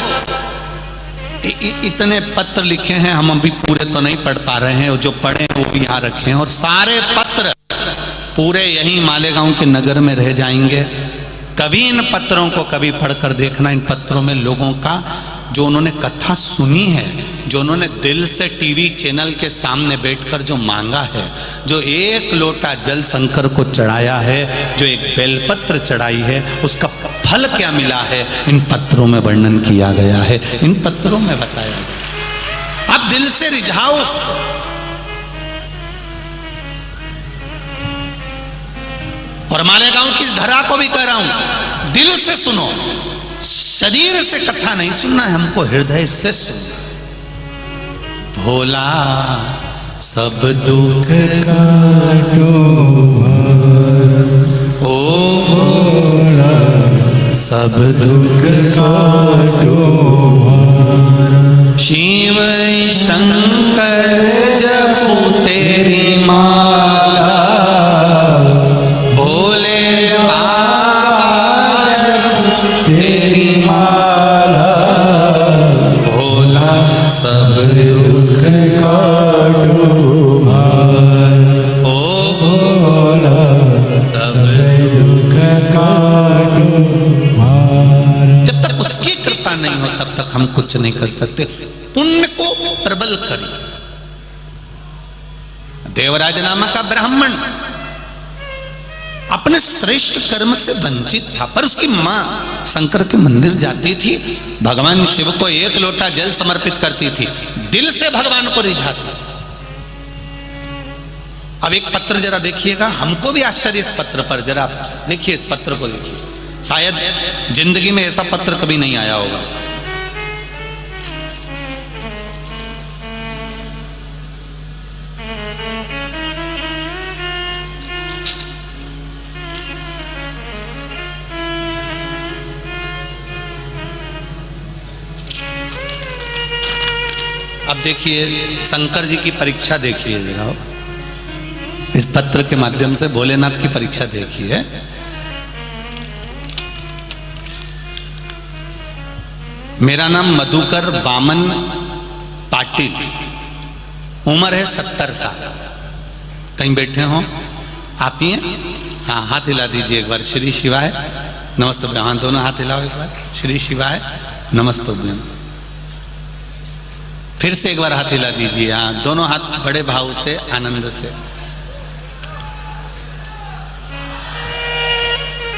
S1: इतने पत्र लिखे हैं, हम अभी पूरे तो नहीं पढ़ पा रहे हैं, जो पढ़े वो भी यहाँ रखे हैं, और सारे पत्र पूरे यहीं मालेगांव के नगर में रह जाएंगे। कभी इन पत्रों को कभी पढ़कर देखना। इन पत्रों में लोगों का जो उन्होंने कथा सुनी है, जो उन्होंने दिल से टीवी चैनल के सामने बैठकर जो मांगा है, जो एक लोटा जल शंकर को चढ़ाया है, जो एक बेलपत्र चढ़ाई है, उसका फल क्या मिला है, इन पत्रों में वर्णन किया गया है, इन पत्रों में बताया गया। आप दिल से रिझाओ उसको। और मालेगांव की इस धरा को भी कह रहा हूं, दिल से सुनो, शरीर से कथा नहीं सुनना है हमको, हृदय से सुनना। भोला सब दुख
S2: काटो
S1: ओ भोला सब दुख
S2: काटो
S1: शिव शंकर जपू तेरी माला, भोले बाबा जपू तेरी माला, भोला सब दुख
S2: काटो
S1: ओ भोला सब
S2: दुख काटो।
S1: जब तक उसकी कृपा नहीं हो तब तक हम कुछ नहीं कर सकते। पुण्य को प्रबल करिए। देवराज नामक का ब्राह्मण अपने श्रेष्ठ कर्म से वंचित था, पर उसकी मां शंकर के मंदिर जाती थी, भगवान शिव को एक लोटा जल समर्पित करती थी, दिल से भगवान को रिझाती थी। अब एक पत्र जरा देखिएगा, हमको भी आश्चर्य इस पत्र पर, जरा देखिए इस पत्र को देखिए, शायद जिंदगी में ऐसा पत्र कभी नहीं आया होगा। अब देखिए शंकर जी की परीक्षा देखिए जरा, इस पत्र के माध्यम से भोलेनाथ की परीक्षा देखिए। मेरा नाम मधुकर वामन पाटिल, उम्र है 70 साल। कहीं बैठे हो आप ही हैं? हाँ, हाथ हिला दीजिए एक बार। श्री शिवाय नमस्ते। हाँ, दोनों हाथ हिलाओ एक बार। श्री शिवाय नमस्ते। फिर से एक बार हाथ हिला दीजिए। हाँ, दोनों हाथ बड़े भाव से, आनंद से।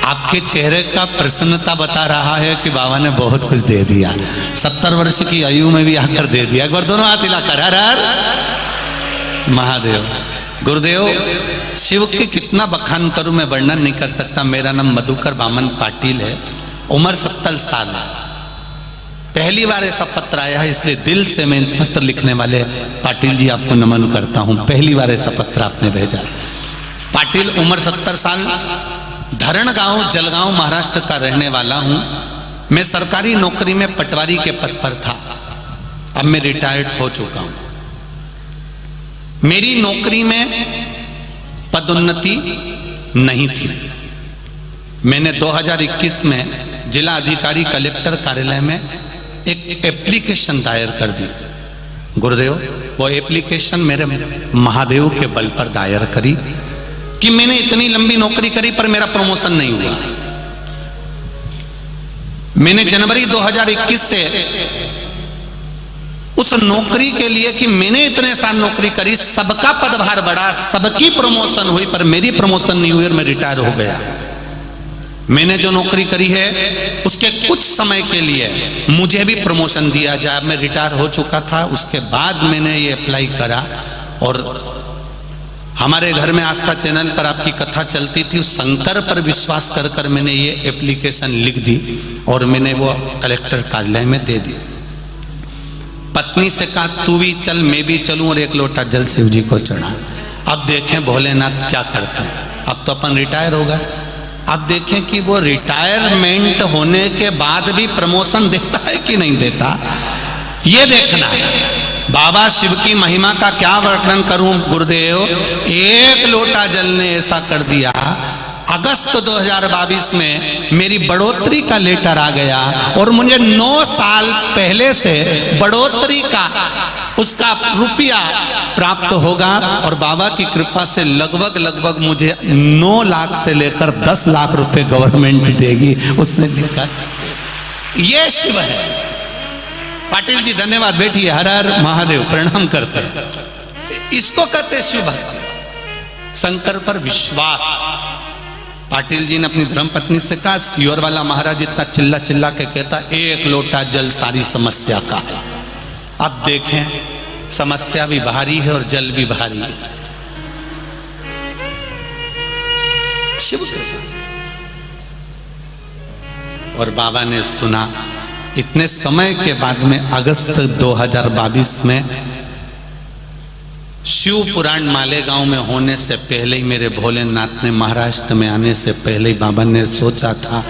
S1: आपके चेहरे का प्रसन्नता बता रहा है कि बाबा ने बहुत कुछ दे दिया। 70 वर्ष की आयु में भी आकर दे दिया। एक बार दोनों हाथ हिलाकर हर हर महादेव। गुरुदेव, शिव के कितना बखान करूं मैं, वर्णन नहीं कर सकता। मेरा नाम मधुकर वामन पाटिल है, उम्र 70 साल है। पहली बार ऐसा पत्र आया है, इसलिए दिल से मैं पत्र लिखने वाले पाटिल जी आपको नमन करता हूं। पहली बार ऐसा पत्र आपने भेजा। पाटिल, उम्र 70 साल, धरण गांव जलगांव महाराष्ट्र का रहने वाला हूं। मैं सरकारी नौकरी में पटवारी के पद पर था, अब मैं रिटायर्ड हो चुका हूं। मेरी नौकरी में पदोन्नति नहीं थी। मैंने 2021 में जिला अधिकारी कलेक्टर कार्यालय में एक एप्लीकेशन दायर कर दी। गुरुदेव, वो एप्लीकेशन मेरे महादेव के बल पर दायर करी कि मैंने इतनी लंबी नौकरी करी पर मेरा प्रमोशन नहीं हुआ। मैंने जनवरी 2021 से उस नौकरी के लिए कि मैंने इतने साल नौकरी करी, सबका पदभार बढ़ा, सबकी प्रमोशन हुई, पर मेरी प्रमोशन नहीं हुई और मैं रिटायर हो गया। मैंने जो नौकरी करी है उसके कुछ समय के लिए मुझे भी प्रमोशन दिया जाए। मैं रिटायर हो चुका था, उसके बाद मैंने ये अप्लाई करा। और हमारे घर में आस्था चैनल पर आपकी कथा चलती थी, उस शंकर पर विश्वास कर कर मैंने ये एप्लीकेशन लिख दी और मैंने वो कलेक्टर कार्यालय में दे दी। पत्नी से कहा तू भी चल, मैं भी चलूं और एक लोटा जल शिव जी को चढ़ा। अब देखें भोलेनाथ क्या करते हैं। अब तो अपन रिटायर होगा। अब देखें कि वो रिटायरमेंट होने के बाद भी प्रमोशन देता है कि नहीं देता, ये देखना है। बाबा शिव की महिमा का क्या वर्णन करूं गुरुदेव। एक लोटा जल ने ऐसा कर दिया, अगस्त 2022 में मेरी बढ़ोतरी का लेटर आ गया और मुझे 9 साल पहले से बढ़ोतरी का उसका रुपया प्राप्त होगा। और बाबा की कृपा से लगभग मुझे 9 लाख से लेकर 10 लाख रुपए गवर्नमेंट देगी। उसने लिखा, ये शिव है। पाटिल जी धन्यवाद, बैठिए। हर हर महादेव, प्रणाम करते हैं। इसको कहते शिव भक्ति, शंकर पर विश्वास। पाटिल जी ने अपनी धर्मपत्नी से कहा, सियोर वाला महाराज इतना चिल्ला चिल्ला के कहता, एक लोटा जल सारी समस्या का है। अब देखें, समस्या भी भारी है और जल भी भारी है। शिव और बाबा ने सुना। इतने समय के बाद में अगस्त 2022 में शिव पुराण मालेगांव में होने से पहले ही, मेरे भोलेनाथ ने महाराष्ट्र में आने से पहले ही बाबा ने सोचा था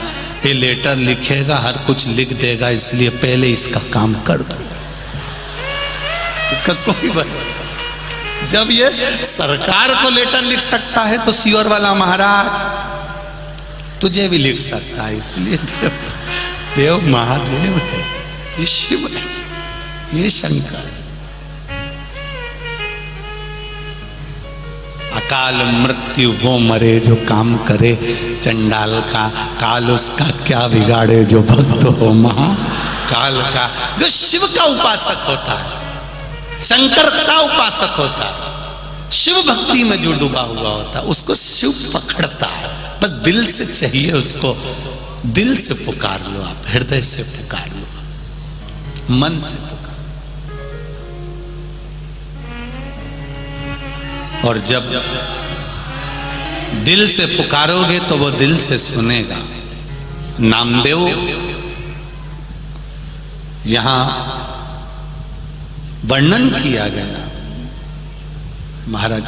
S1: ये लेटर लिखेगा, हर कुछ लिख देगा, इसलिए पहले इसका काम कर दो। इसका कोई बात, जब ये सरकार को लेटर लिख सकता है तो सियोर वाला महाराज तुझे भी लिख सकता है। इसलिए देव महादेव है, ये शिव है, ये शंकर। अकाल मृत्यु वो मरे जो काम करे, चंडाल का काल उसका क्या बिगाड़े, जो भक्त हो महाकाल का। जो शिव का उपासक होता है, शंकर का उपासक होता है, शिव भक्ति में जो डूबा हुआ होता है, उसको शिव पकड़ता है। बस दिल से चाहिए उसको, दिल से पुकार लो आप, हृदय से पुकार लो, मन से पुकार। और जब दिल से पुकारोगे तो वो दिल से सुनेगा। नामदेव यहां वर्णन किया गया महाराज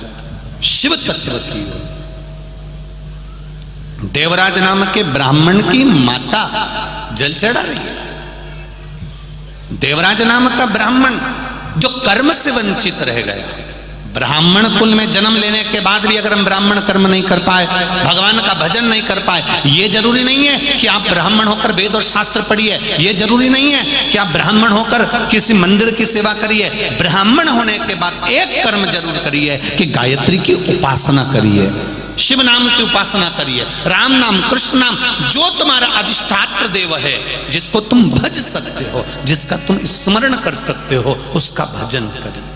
S1: शिव तत्व की। देवराज नाम के ब्राह्मण की माता जल चढ़ा रही है। देवराज नाम का ब्राह्मण जो कर्म से वंचित रह गया, ब्राह्मण कुल में जन्म लेने के बाद भी अगर हम ब्राह्मण कर्म नहीं कर पाए, भगवान का भजन नहीं कर पाए, ये जरूरी नहीं है कि आप ब्राह्मण होकर वेद और शास्त्र पढ़िए, ये जरूरी नहीं है कि आप ब्राह्मण होकर किसी मंदिर की सेवा करिए। ब्राह्मण होने के बाद एक कर्म जरूर करिए कि गायत्री की उपासना करिए, शिव नाम की उपासना करिए, राम नाम, कृष्ण नाम, जो तुम्हारा अधिष्ठात्र देव है, जिसको तुम भज सकते हो, जिसका तुम स्मरण कर सकते हो, उसका भजन करिए।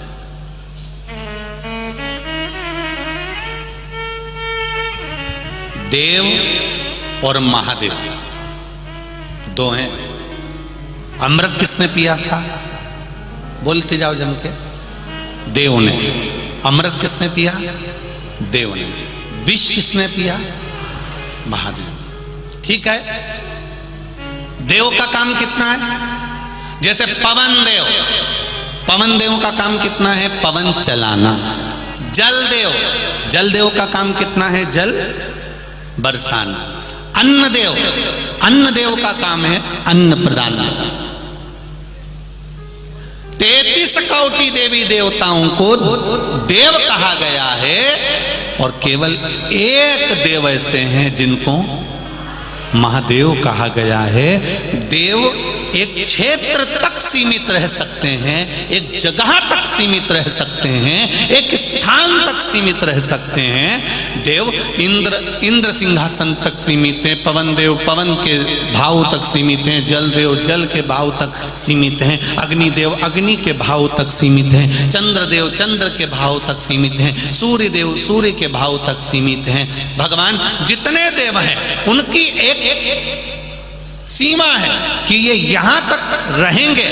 S1: देव और महादेव दो हैं। अमृत किसने पिया था? बोलते जाओ जम के। देव ने। अमृत किसने पिया? देव ने। विष किसने पिया? महादेव। ठीक है, देव का काम कितना है? जैसे पवन देव, पवन देव का काम कितना है? पवन चलाना। जल देव, जल देव का काम कितना है? जल बरसाना। अन्न देव, अन्न देव का काम है अन्न प्रदान। 33 कोटि देवी देवताओं को देव कहा गया है और केवल एक देव ऐसे हैं जिनको महादेव कहा गया है। देव एक क्षेत्र तक सीमित रह सकते हैं, एक जगह तक सीमित रह सकते हैं, एक स्थान तक सीमित रह सकते हैं। देव इंद्र सिंहासन तक सीमित है, पवन देव पवन के भाव तक सीमित हैं, जल देव जल के भाव तक सीमित हैं, अग्नि देव अग्नि के भाव तक सीमित हैं, चंद्र देव चंद्र के भाव तक सीमित हैं, सूर्य देव सूर्य के भाव तक सीमित हैं। भगवान जितने देव हैं उनकी एक सीमा है कि ये यहां तक रहेंगे,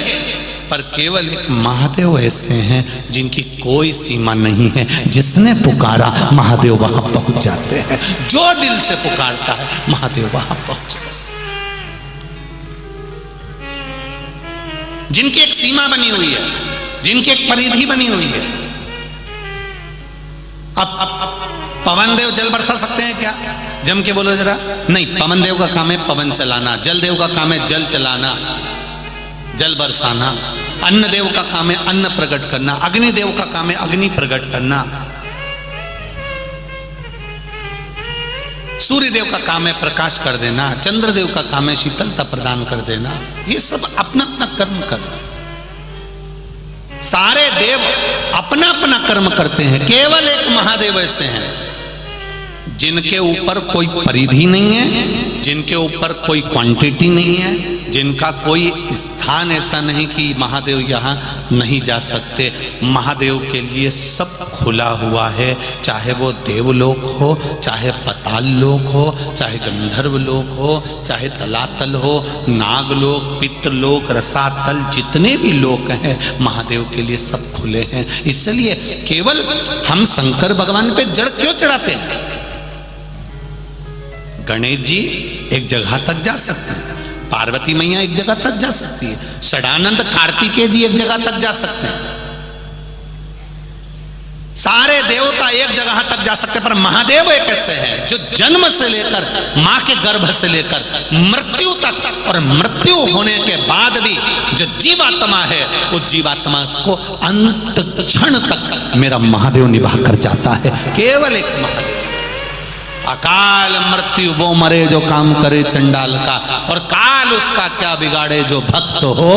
S1: पर केवल एक महादेव ऐसे हैं जिनकी कोई सीमा नहीं है। जिसने पुकारा महादेव वहां पहुंच जाते हैं। जो दिल से पुकारता है महादेव वहां पहुंच जाते हैं। जिनकी एक सीमा बनी हुई है, जिनकी एक परिधि बनी हुई है। अब पवन देव जल बरसा सकते हैं क्या? जम के बोलो जरा। नहीं, पवन देव का काम है पवन चलाना, जल देव का काम है जल चलाना, जल बरसाना। अन्न देव का काम है अन्न प्रकट करना, अग्नि देव का काम है अग्नि प्रकट करना, सूर्य देव का काम है प्रकाश कर देना, चंद्र देव का काम है शीतलता प्रदान कर देना। ये सब अपना अपना कर्म करना। सारे देव अपना अपना कर्म करते हैं। केवल एक महादेव ऐसे हैं जिनके ऊपर कोई परिधि नहीं है, जिनके ऊपर कोई क्वांटिटी नहीं है, जिनका कोई स्थान ऐसा नहीं कि महादेव यहाँ नहीं जा सकते। महादेव के लिए सब खुला हुआ है, चाहे वो देवलोक हो, चाहे पाताल लोक हो, चाहे गंधर्व लोक हो, चाहे तलातल हो, नागलोक, पितृलोक, रसातल, जितने भी लोक हैं महादेव के लिए सब खुले हैं। इसलिए केवल हम शंकर भगवान पे जड़ क्यों चढ़ाते हैं? गणेश जी एक जगह तक जा सकते हैं, पार्वती मैया एक जगह तक जा सकती है, षडानंद कार्तिकेय जी एक जगह तक जा सकते हैं, सारे देवता एक जगह तक जा सकते हैं, पर महादेव एक ऐसे हैं जो जन्म से लेकर मां के गर्भ से लेकर मृत्यु तक और मृत्यु होने के बाद भी जो जीवात्मा है उस जीवात्मा को अंत क्षण तक मेरा महादेव निभा कर जाता है। केवल एक महादेव। अकाल मृत्यु वो मरे जो काम करे चंडाल का, और काल उसका क्या बिगाड़े जो भक्त हो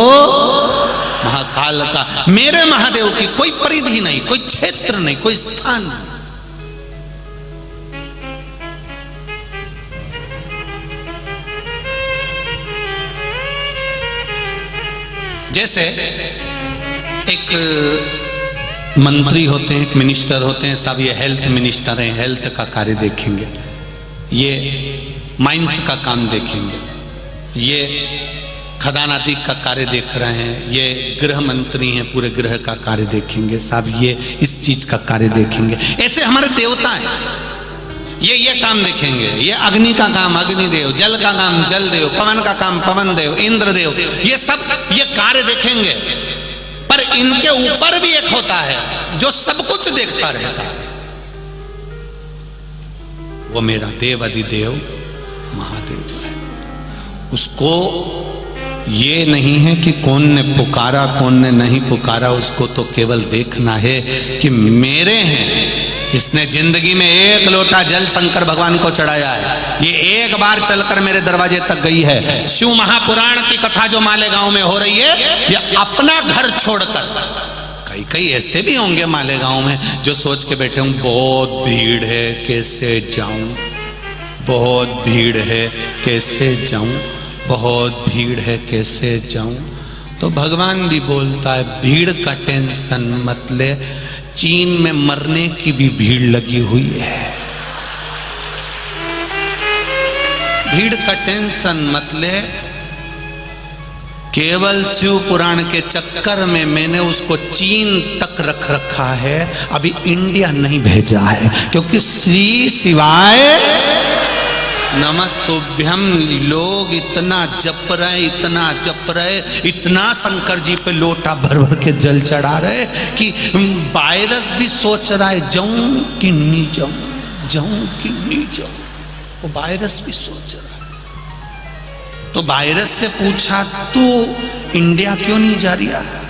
S1: महाकाल का। मेरे महादेव की कोई परिधि नहीं, कोई क्षेत्र नहीं, कोई स्थान नहीं। जैसे एक मंत्री होते हैं, एक मिनिस्टर होते हैं, सब ये हेल्थ मिनिस्टर हैं, हेल्थ का कार्य देखेंगे, ये माइंस का काम देखेंगे, ये खदान आदि का कार्य देख रहे हैं, ये गृह मंत्री हैं, पूरे गृह का कार्य देखेंगे, सब ये इस चीज का कार्य देखेंगे। ऐसे हमारे देवता हैं, ये काम देखेंगे, ये अग्नि का काम अग्निदेव, जल का काम जल देव, पवन का काम पवन देव, इंद्र देव, ये सब ये कार्य देखेंगे। पर इनके ऊपर भी एक होता है जो सब कुछ देखता रहता है, वो मेरा देव अधिदेव महादेव है। उसको ये नहीं है कि कौन ने पुकारा कौन ने नहीं पुकारा, उसको तो केवल देखना है कि मेरे हैं। इसने जिंदगी में एक लोटा जल शंकर भगवान को चढ़ाया है, ये एक बार चलकर मेरे दरवाजे तक गई है। शिव महापुराण की कथा जो मालेगांव में हो रही है, ये अपना घर छोड़कर, कई ऐसे भी होंगे मालेगांव में जो सोच के बैठे हूं बहुत भीड़ है कैसे जाऊं, बहुत भीड़ है कैसे जाऊं, बहुत भीड़ है कैसे जाऊं। तो भगवान भी बोलता है भीड़ का टेंशन मत ले, चीन में मरने की भी भीड़ लगी हुई है, भीड़ का टेंशन मत ले। केवल शिव पुराण के चक्कर में मैंने उसको चीन तक रख रखा है, अभी इंडिया नहीं भेजा है, क्योंकि श्री शिवाय नमस्तुभ्यम लोग इतना जप रहे, इतना जप रहे, इतना शंकर जी पे लोटा भर भर के जल चढ़ा रहे कि वायरस भी सोच रहा है जाऊं कि नहीं जाऊं, जाऊं कि नहीं जाऊं, वो वायरस भी सोच रहा है। तो वायरस से पूछा तू इंडिया क्यों नहीं जा रहा है,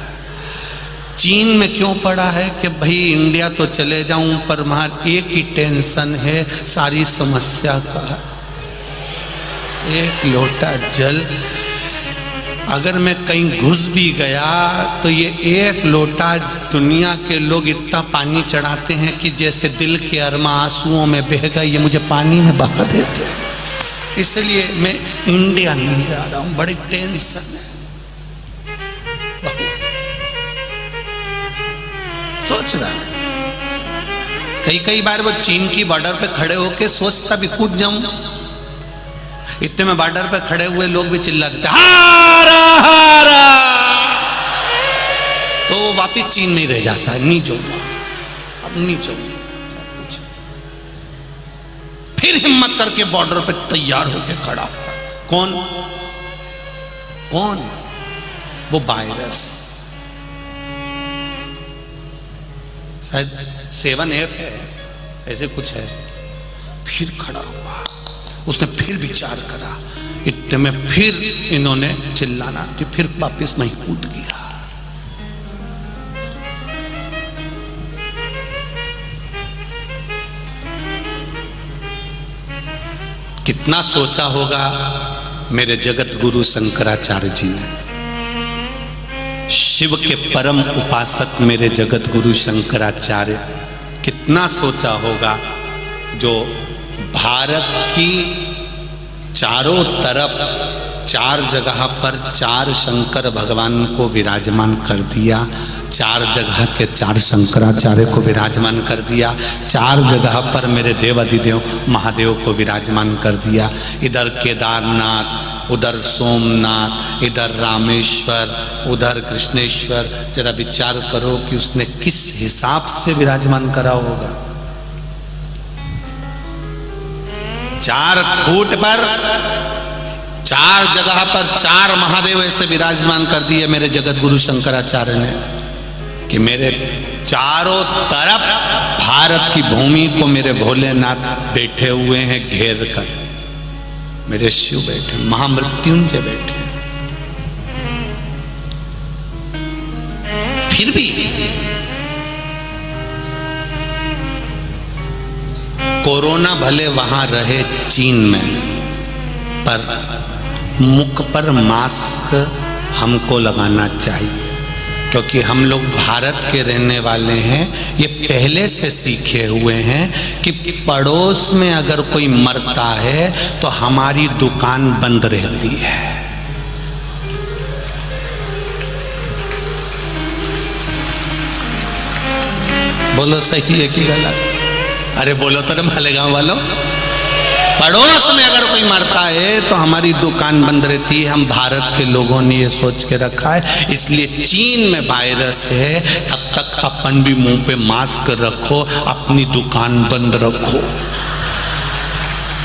S1: चीन में क्यों पड़ा है कि भाई इंडिया तो चले जाऊं पर वहां एक ही टेंशन है सारी समस्या का, एक लोटा जल। अगर मैं कहीं घुस भी गया तो ये एक लोटा दुनिया के लोग इतना पानी चढ़ाते हैं कि जैसे दिल के अरमा आंसुओं में बह गए, ये मुझे पानी में बहा देते हैं। इसलिए मैं इंडिया नहीं जा रहा हूं, बड़ी टेंशन है, सोच रहा है। कई बार वो चीन की बॉर्डर पे खड़े होके सोचता भी कूद जाऊं, इतने में बॉर्डर पे खड़े हुए लोग भी चिल्ला देते हारा हारा, तो वो वापिस चीन में रह जाता है, नहीं जाऊंगा अब नहीं जाऊंगा। फिर हिम्मत करके बॉर्डर पे तैयार होके खड़ा हुआ, कौन कौन, वो वायरस, शायद 7F है ऐसे कुछ है। फिर खड़ा हुआ, उसने फिर विचार करा, इतने में फिर इन्होंने चिल्लाना कि फिर वापिस वहीं कूद गया। कितना सोचा होगा मेरे जगत गुरु शंकराचार्य जी ने, शिव के परम उपासक मेरे जगत गुरु शंकराचार्य, कितना सोचा होगा जो भारत की चारों तरफ 4 जगह पर 4 शंकर भगवान को विराजमान कर दिया, 4 जगह के 4 शंकराचार्य को विराजमान कर दिया, 4 जगह पर मेरे देवादिदेव महादेव को विराजमान कर दिया। इधर केदारनाथ, उधर सोमनाथ, इधर रामेश्वर, उधर कृष्णेश्वर। जरा विचार करो कि उसने किस हिसाब से विराजमान करा होगा। 4 फुट पर 4 जगह पर 4 महादेव ऐसे विराजमान कर दिए मेरे जगत गुरु शंकराचार्य ने कि मेरे चारों तरफ भारत की भूमि को मेरे भोलेनाथ बैठे हुए हैं घेर कर, मेरे शिव बैठे, महामृत्युंजय बैठे। फिर भी कोरोना भले वहां रहे चीन में, पर मुख पर मास्क हमको लगाना चाहिए, क्योंकि हम लोग भारत के रहने वाले हैं। ये पहले से सीखे हुए हैं कि पड़ोस में अगर कोई मरता है तो हमारी दुकान बंद रहती है। बोलो सही है कि गलत? अरे बोलो तो मालेगांव वालों, पड़ोस में अगर कोई मरता है तो हमारी दुकान बंद रहती है। हम भारत के लोगों ने ये सोच के रखा है, इसलिए चीन में वायरस है तब तक अपन भी मुंह पे मास्क रखो, अपनी दुकान बंद रखो,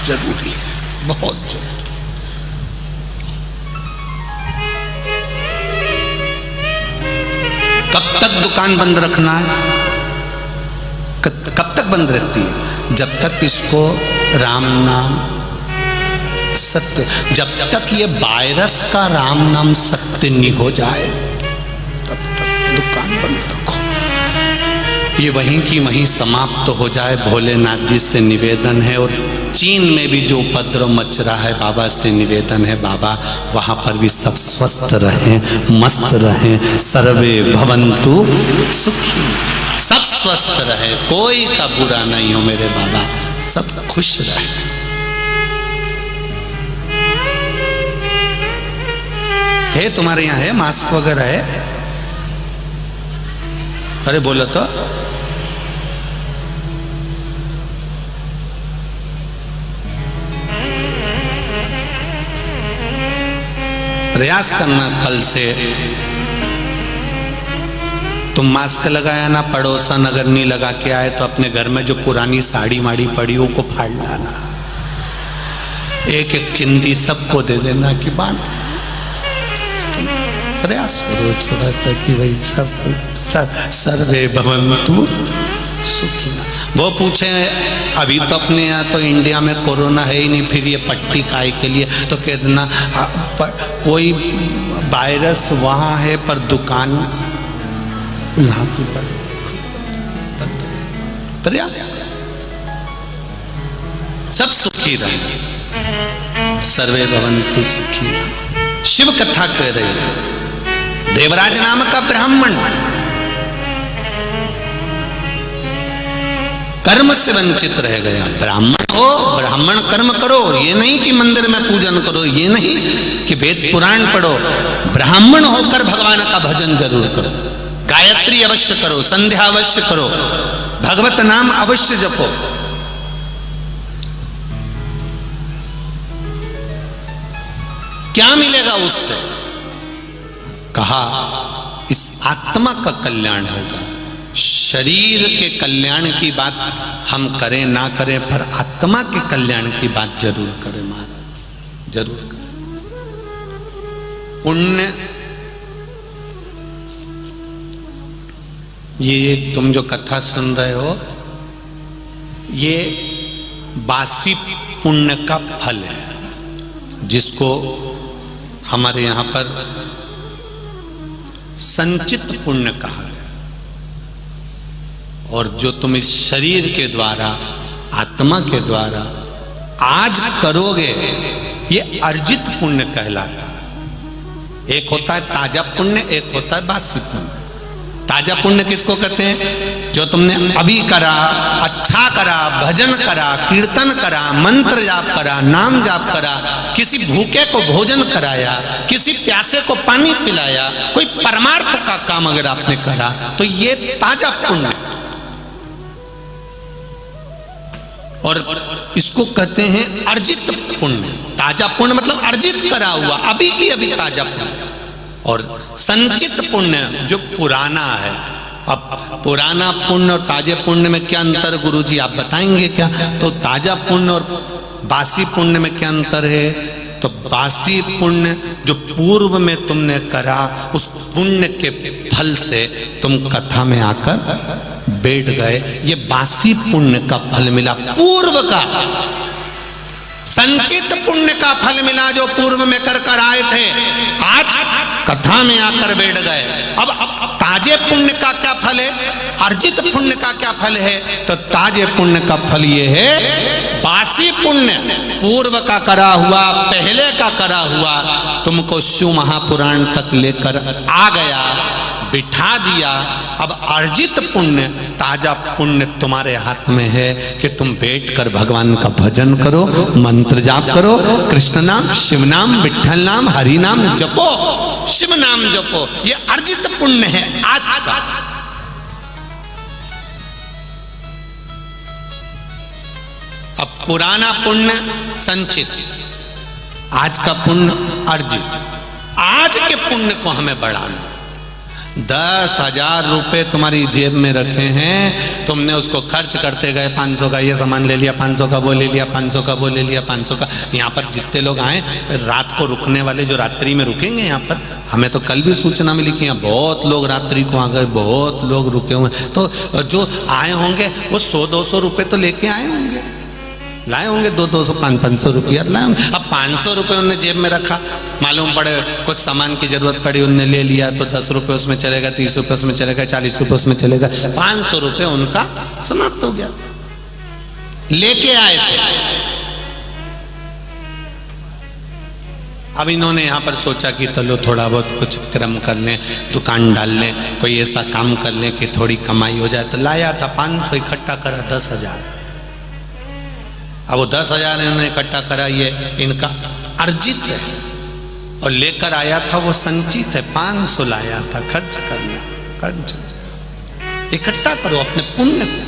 S1: जरूरी है, बहुत जरूरी। कब तक दुकान बंद रखना है? कब तक बंद रहती है? जब तक इसको राम नाम सत्य, जब तक ये वायरस का राम नाम सत्य नहीं हो जाए तब तक दुकान बंद रखो। ये वहीं की वहीं समाप्त हो जाए, भोलेनाथ जी से निवेदन है। और चीन में भी जो उपद्रव मच रहा है, बाबा से निवेदन है, बाबा वहां पर भी सब स्वस्थ रहें, मस्त रहें, सर्वे भवन्तु सुखी, सब स्वस्थ रहे, कोई का बुरा नहीं हो मेरे बाबा, सब खुश रहे। है तुम्हारे यहाँ है मास्क वगैरह है? अरे बोलो तो। प्रयास करना कल से तुम मास्क लगाया ना, पड़ोसन अगर नहीं लगा के आए तो अपने घर में जो पुरानी साड़ी माड़ी पड़ी हो को फाड़ लाना, एक एक चिंदी सबको दे देना कि बांट। तुम प्रयास करो थोड़ा सा कि भाई सब सर्वे भवन्तु सुखिना। वो पूछे अभी तो अपने यहाँ तो इंडिया में कोरोना है ही नहीं, फिर ये पट्टी काय के लिए? तो कह देना कोई वायरस वहाँ है पर दुकान यहाँ की प्रयास, सब सुखी रहे, सर्वे भवन्तु सुखिनः। शिव कथा कह रही है, देवराज नाम का ब्राह्मण कर्म से वंचित रह गया। ब्राह्मण हो, ब्राह्मण कर्म करो, ये नहीं कि मंदिर में पूजन करो, ये नहीं कि वेद पुराण पढ़ो, ब्राह्मण होकर भगवान का भजन जरूर करो, गायत्री अवश्य करो, संध्या अवश्य करो, भगवत नाम अवश्य जपो। क्या मिलेगा उससे? कहा इस आत्मा का कल्याण होगा। शरीर के कल्याण की बात हम करें ना करें, पर आत्मा के कल्याण की बात जरूर करें महाराज, जरूर करें। पुण्य, ये तुम जो कथा सुन रहे हो, ये बासी पुण्य का फल है, जिसको हमारे यहाँ पर संचित पुण्य कहा गया। और जो तुम इस शरीर के द्वारा, आत्मा के द्वारा आज करोगे, ये अर्जित पुण्य कहलाता है। एक होता है ताजा पुण्य, एक होता है बासी पुण्य। ताजा पुण्य किसको कहते हैं? जो तुमने अभी करा, अच्छा करा, भजन करा, कीर्तन करा, मंत्र जाप करा, नाम जाप करा, किसी भूखे को भोजन कराया, किसी प्यासे को पानी पिलाया, कोई परमार्थ का काम अगर आपने करा तो ये ताजा पुण्य। और इसको कहते हैं अर्जित पुण्य। ताजा पुण्य मतलब अर्जित करा हुआ, अभी की अभी ताजा पुण्य। और संचित पुण्य जो पुराना है। अब पुराना पुण्य और ताजे पुण्य में क्या अंतर गुरुजी आप बताएंगे क्या? तो ताजा पुण्य और बासी पुण्य में क्या अंतर है? तो बासी पुण्य जो पूर्व में तुमने करा, उस पुण्य के फल से तुम कथा में आकर बैठ गए, ये बासी पुण्य का फल मिला। पूर्व का संचित पुण्य का फल मिला जो पूर्व में कर आए थे, आज कथा में आकर बैठ गए। अब ताजे पुण्य का क्या फल है, अर्जित पुण्य का क्या फल है? तो ताजे पुण्य का फल ये है, बासी पुण्य पूर्व का करा हुआ, पहले का करा हुआ तुमको शिव महापुराण तक लेकर आ गया, बिठा दिया। अब अर्जित पुण्य, ताजा पुण्य तुम्हारे हाथ में है कि तुम बैठकर भगवान का भजन करो, मंत्र जाप करो, कृष्ण नाम, शिव नाम, विठ्ठल नाम, हरि नाम जपो, शिव नाम जपो। ये अर्जित पुण्य है आज का। अब पुराना पुण्य संचित, आज का पुण्य अर्जित। आज के पुण्य को हमें बढ़ाना। 10,000 रुपए तुम्हारी जेब में रखे हैं, तुमने उसको खर्च करते गए, 500 का ये सामान ले लिया, 500 का वो ले लिया, 500 का वो ले लिया, 500 का। यहाँ पर जितने लोग आए, रात को रुकने वाले जो रात्रि में रुकेंगे यहाँ पर, हमें तो कल भी सूचना मिली कि यहाँ बहुत लोग रात्रि को आ गए, बहुत लोग रुके हुए। तो जो आए होंगे वो 100-200 रुपये तो लेके आए होंगे, लाए होंगे 200-200 500 रुपया लाए होंगे। अब 500 रुपये उनने जेब में रखा, मालूम पड़े कुछ सामान की जरूरत पड़ी, उनने ले लिया तो 10 रुपये उसमें चलेगा, 30 रुपये उसमें चलेगा, 40 रुपये उसमें चलेगा, 500 रुपये उनका समाप्त हो गया। लेके आए थे। अब इन्होंने यहाँ पर सोचा कि चलो थोड़ा बहुत कुछ क्रम कर लें, दुकान डाल लें, कोई ऐसा काम कर लें कि थोड़ी कमाई हो जाए। तो लाया था 500, इकट्ठा करा 10,000। अब वो 10,000 इन्होंने इकट्ठा करा, ये इनका अर्जित है, और लेकर आया था वो संचित है। 500 लाया था, खर्च करना, खर्च इकट्ठा करो अपने पुण्य को।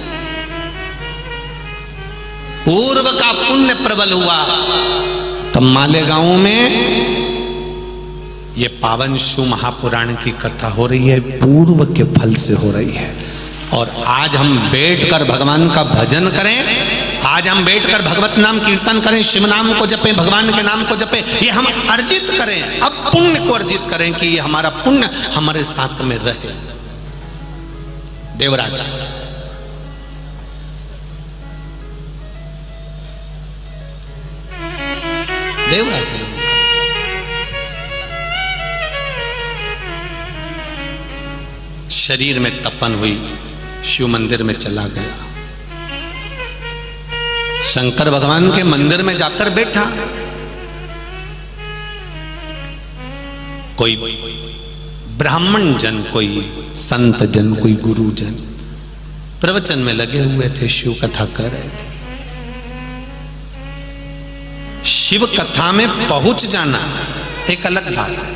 S1: पूर्व का पुण्य प्रबल हुआ। तब मालेगांव में ये पावन शिव महापुराण की कथा हो रही है, पूर्व के फल से हो रही है। और आज हम बैठकर भगवान का भजन करें, आज हम बैठकर भगवत नाम कीर्तन करें, शिव नाम को जपें, भगवान के नाम को जपें, ये हम अर्जित करें। अब पुण्य को अर्जित करें कि ये हमारा पुण्य हमारे साथ में रहे। देवराज देवराज शरीर में तपन हुई, शिव मंदिर में चला गया, शंकर भगवान के मंदिर में जाकर बैठा। कोई ब्राह्मण जन, कोई संत जन, कोई गुरु जन प्रवचन में लगे हुए थे, शिव कथा कर रहे थे। शिव कथा में पहुंच जाना एक अलग बात है।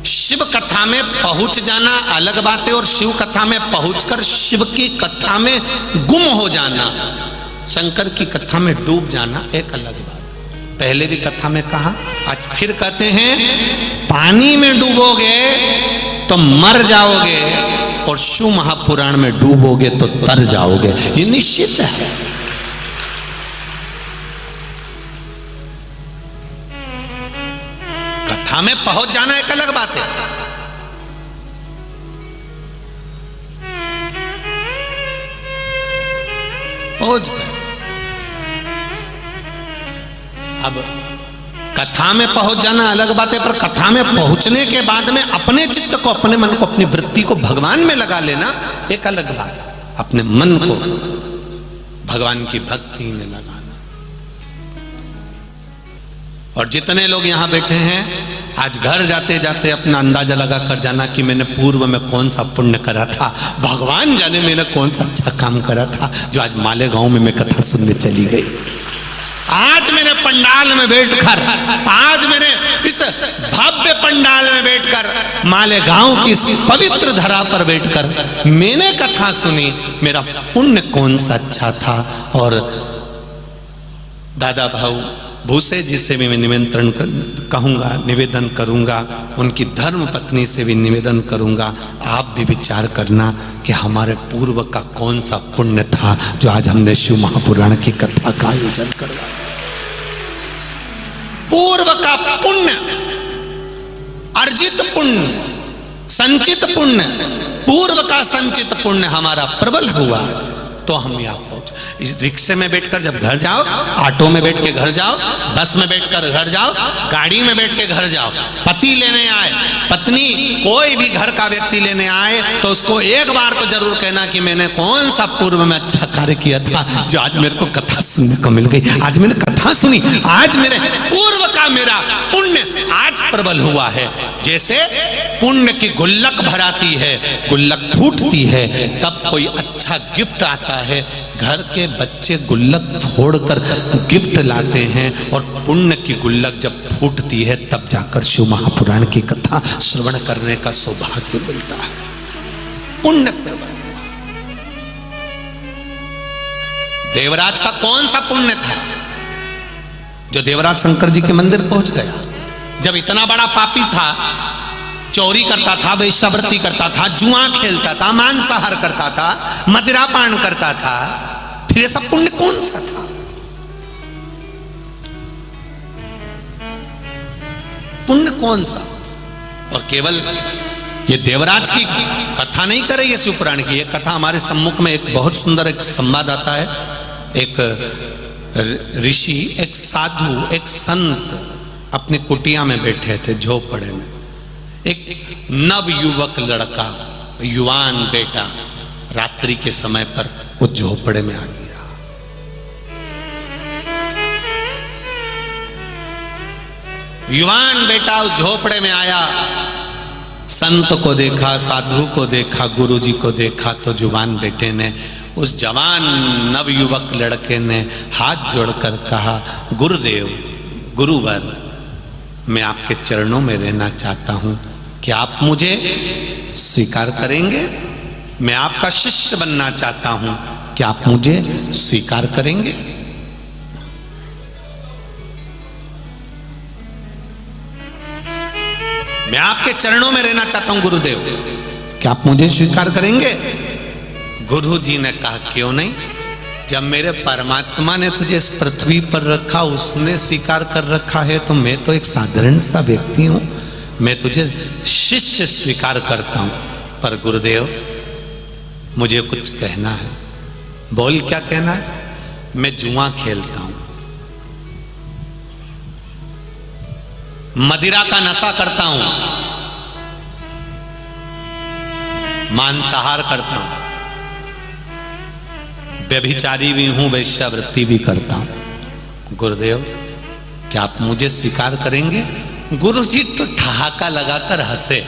S1: शिव कथा में पहुंच जाना अलग बात है, और शिव कथा में पहुंचकर शिव की कथा में गुम हो जाना, शंकर की कथा में डूब जाना एक अलग बात। पहले भी कथा में कहा, आज फिर कहते हैं, पानी में डूबोगे तो मर जाओगे, और शिव महापुराण में डूबोगे तो तर जाओगे। ये निश्चित है। कथा में पहुंच जाना एक अलग बात है। पहुंच गए। अब कथा में पहुंच जाना अलग बात है, पर कथा में पहुंचने के बाद में अपने चित्त को, अपने मन को, अपनी वृत्ति को भगवान में लगा लेना एक अलग बात है। अपने मन को भगवान की भक्ति में लगाना। और जितने लोग यहाँ बैठे हैं, आज घर जाते जाते अपना अंदाजा लगा कर जाना कि मैंने पूर्व में कौन सा पुण्य करा था, भगवान जाने मैंने कौन सा अच्छा काम करा था जो आज मालेगांव में मैं कथा सुनने चली गई। आज मेरे पंडाल में बैठकर, आज मेरे इस भव्य पंडाल में बैठकर, मालेगांव की इस पवित्र धरा पर बैठकर मैंने कथा सुनी, मेरा पुण्य कौन सा अच्छा था। और दादा भाऊ भूसे जी से भी मैं निमंत्रण कहूँगा, निवेदन करूँगा, उनकी धर्म पत्नी से भी निवेदन करूँगा, आप भी विचार करना कि हमारे पूर्व का कौन सा पुण्य था जो आज हमने शिव महापुराण की कथा का आयोजन करवाया। पूर्व का पुण्य, अर्जित पुण्य, संचित पुण्य, पूर्व का संचित पुण्य हमारा प्रबल हुआ तो हम यहाँ पहुंचे। इस रिक्शे में बैठकर जब घर जाओ, ऑटो में बैठ के घर जाओ, बस में बैठकर घर जाओ, गाड़ी में बैठ के घर जाओ, पति लेने आए, पत्नी, कोई भी घर का व्यक्ति लेने आए तो उसको एक बार तो जरूर कहना कि मैंने कौन सा पूर्व में अच्छा कार्य किया था जो आज मेरे को कथा सुनने को मिल गई। आज मैंने कथा सुनी, आज मेरे पूर्व का मेरा पुण्य आज प्रबल हुआ है। जैसे पुण्य की गुल्लक भराती है, गुल्लक फूटती है, तब कोई अच्छा गिफ्ट आता है, घर के बच्चे गुल्लक फोड़कर गिफ्ट लाते हैं, और पुण्य की गुल्लक जब फूटती है तब जाकर शिव महापुराण की कथा श्रवण करने का सौभाग्य मिलता है। पुण्य प्रबल। देवराज का कौन सा पुण्य था जो देवराज शंकर जी के मंदिर पहुंच गया? जब इतना बड़ा पापी था, चोरी करता था, वेश्यावृत्ति करता था, जुआ खेलता था, मांसाहार करता था, मदिरापान करता था, फिर ये सब पुण्य कौन सा था? पुण्य कौन सा? और केवल ये देवराज की कथा नहीं करे ये शिवपुराण की, ये कथा हमारे सम्मुख में एक बहुत सुंदर एक संवाद आता है। एक ऋषि, एक साधु, एक संत अपनी कुटिया में बैठे थे, झोपड़े में। एक नव युवक लड़का, युवान बेटा रात्रि के समय पर वो झोपड़े में आ गया। युवान बेटा उस झोपड़े में आया, संत को देखा, साधु को देखा, गुरुजी को देखा, तो जुबान बेटे ने, उस जवान नवयुवक लड़के ने हाथ जोड़कर कहा, गुरुदेव, गुरुवर, मैं आपके चरणों में रहना चाहता हूं, क्या आप मुझे स्वीकार करेंगे? मैं आपका शिष्य बनना चाहता हूं, क्या आप मुझे स्वीकार करेंगे? मैं आपके चरणों में रहना चाहता हूं गुरुदेव, क्या आप मुझे स्वीकार करेंगे? गुरु जी ने कहा, क्यों नहीं, जब मेरे परमात्मा ने तुझे इस पृथ्वी पर रखा, उसने स्वीकार कर रखा है, तो मैं तो एक साधारण सा व्यक्ति हूं, मैं तुझे शिष्य स्वीकार करता हूं। पर गुरुदेव, मुझे कुछ कहना है। बोल, क्या कहना है? मैं जुआ खेलता हूं, मदिरा का नशा करता हूं, मांसाहार करता हूं, व्यभिचारी भी हूं, वेश्यावृत्ति भी करता हूं। गुरुदेव, क्या आप मुझे स्वीकार करेंगे? गुरुजी तो ठहाका लगाकर हंसे,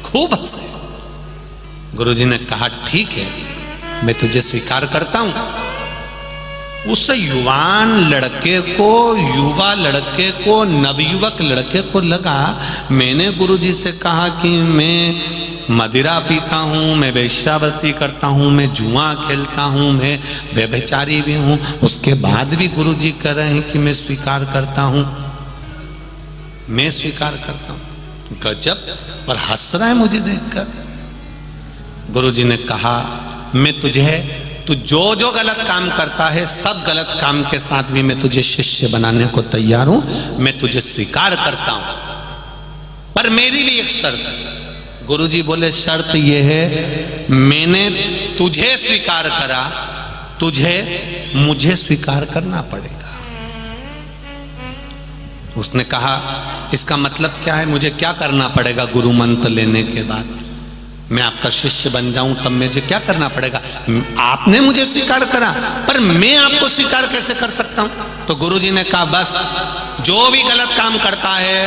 S1: खूब हंसे। गुरुजी ने कहा, ठीक है, मैं तुझे स्वीकार करता हूं। उस युवान लड़के को, युवा लड़के को, नवयुवक लड़के को लगा, मैंने गुरुजी से कहा कि मैं मदिरा पीता हूँ, मैं वेश्यावृत्ति करता हूँ, मैं जुआ खेलता हूँ, मैं व्यभिचारी भी हूँ, उसके बाद भी गुरुजी कह रहे हैं कि मैं स्वीकार करता हूँ, मैं स्वीकार करता हूँ। गजब, पर हंस रहा है मुझे देखकर। गुरुजी ने कहा, मैं तुझे, तू जो जो गलत काम करता है, सब गलत काम के साथ भी मैं तुझे शिष्य बनाने को तैयार हूं, मैं तुझे स्वीकार करता हूं, पर मेरी भी एक शर्त है। गुरुजी बोले, शर्त यह है, मैंने तुझे स्वीकार करा, तुझे मुझे स्वीकार करना पड़ेगा। उसने कहा, इसका मतलब क्या है? मुझे क्या करना पड़ेगा? गुरु मंत्र लेने के बाद मैं आपका शिष्य बन जाऊं, तब मुझे क्या करना पड़ेगा? आपने मुझे स्वीकार करा, पर मैं आपको स्वीकार कैसे कर सकता हूं? तो गुरुजी ने कहा, बस जो भी गलत काम करता है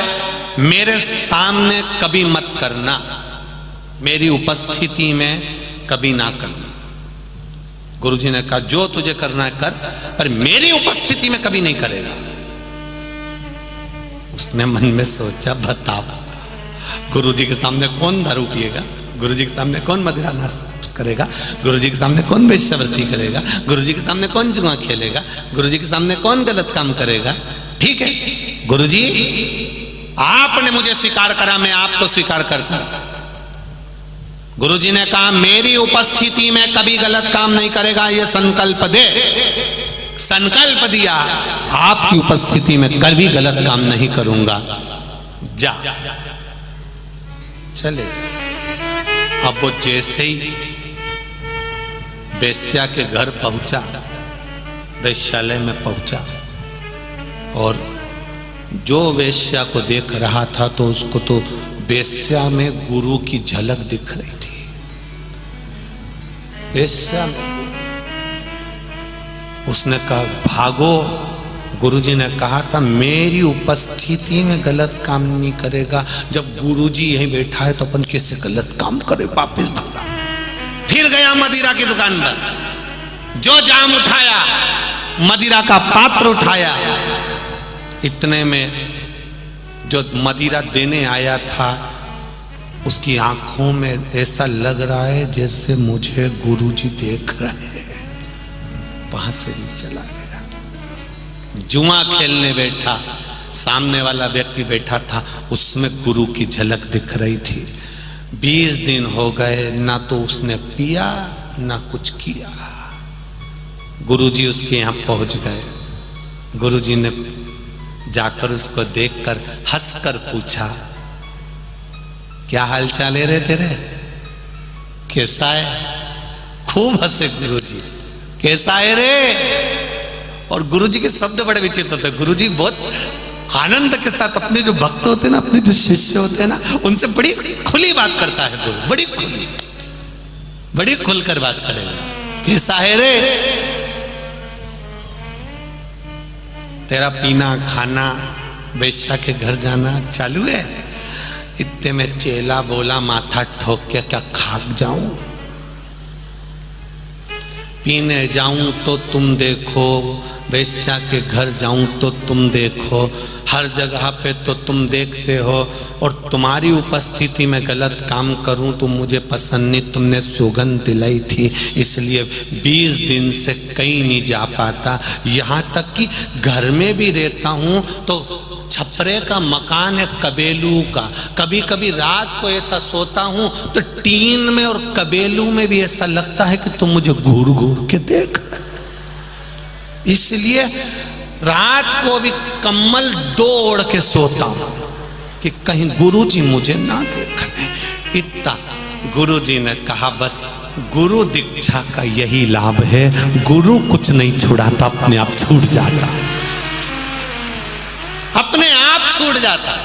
S1: मेरे सामने कभी मत करना, मेरी उपस्थिति में कभी ना करना। गुरुजी ने कहा जो तुझे करना है कर, पर मेरी उपस्थिति में कभी नहीं करेगा। उसने मन में सोचा, बताओ गुरुजी के सामने कौन दारू पिएगा, गुरुजी के सामने कौन मदिरा नाश करेगा, गुरुजी के सामने कौन वेश्यावृत्ति करेगा, गुरुजी के सामने कौन जुआ खेलेगा, गुरुजी के सामने कौन गलत काम करेगा। ठीक है गुरुजी, आपने मुझे स्वीकार करा, मैं आपको स्वीकार करता। गुरुजी ने कहा मेरी उपस्थिति में कभी गलत काम नहीं करेगा, ये संकल्प दे। संकल्प दिया, आपकी उपस्थिति में कभी गलत काम नहीं करूंगा, जा। चले गए। अब वो जैसे ही वेश्या के घर पहुंचा, वेश्यालय में पहुंचा, और जो वेश्या को देख रहा था तो उसको तो वेश्या में गुरु की झलक दिख रही थी। वेश्या में उसने कहा भागो। गुरुजी ने कहा था मेरी उपस्थिति में गलत काम नहीं करेगा, जब गुरुजी यहीं बैठा है तो अपन कैसे गलत काम करे। वापिस भागा, फिर गया मदिरा की दुकान पर, जो जाम उठाया, मदिरा का पात्र उठाया। इतने में जो मदिरा देने आया था उसकी आंखों में ऐसा लग रहा है जैसे मुझे गुरुजी देख रहे हैं। वहां से भी चला गया। जुआ खेलने बैठा, सामने वाला व्यक्ति बैठा था, उसमें गुरु की झलक दिख रही थी। 20 दिन हो गए, ना तो उसने पिया ना कुछ किया। गुरुजी उसके यहाँ पहुंच गए। गुरुजी ने जाकर उसको देखकर हंसकर पूछा, क्या हाल चाल है रे तेरे, कैसा है? खूब हंसे गुरुजी, कैसा है रे? और गुरुजी के शब्द बड़े विचित्र थे। गुरुजी बहुत आनंद के साथ अपने जो भक्त होते हैं ना, अपने जो शिष्य होते हैं ना, उनसे बड़ी खुली बात करता है गुरु, बड़ी खुलकर बात करेगा। कैसा है रे? तेरा पीना खाना, वेश्या के घर जाना चालू है? इतने में चेला बोला माथा ठोक के, क्या खाक जाऊं? पीने जाऊं तो तुम देखो, वेश्या के घर जाऊं तो तुम देखो, हर जगह पे तो तुम देखते हो, और तुम्हारी उपस्थिति में गलत काम करूं तो मुझे पसंद नहीं। तुमने सुगंध दिलाई थी, इसलिए 20 दिन से कहीं नहीं जा पाता। यहाँ तक कि घर में भी रहता हूं तो छपरे का मकान है कबेलू का, कभी कभी रात को ऐसा सोता हूं तो टीन में और कबेलू में भी ऐसा लगता है कि तुम मुझे घूर घूर के देख। इसलिए रात को भी कम्बल दो ओढ़ के सोता हूं कि कहीं गुरुजी मुझे ना देख लें। इतना गुरुजी ने कहा, बस गुरु दीक्षा का यही लाभ है, गुरु कुछ नहीं छुड़ाता, अपने आप छूट जाता, अपने आप छूट जाता।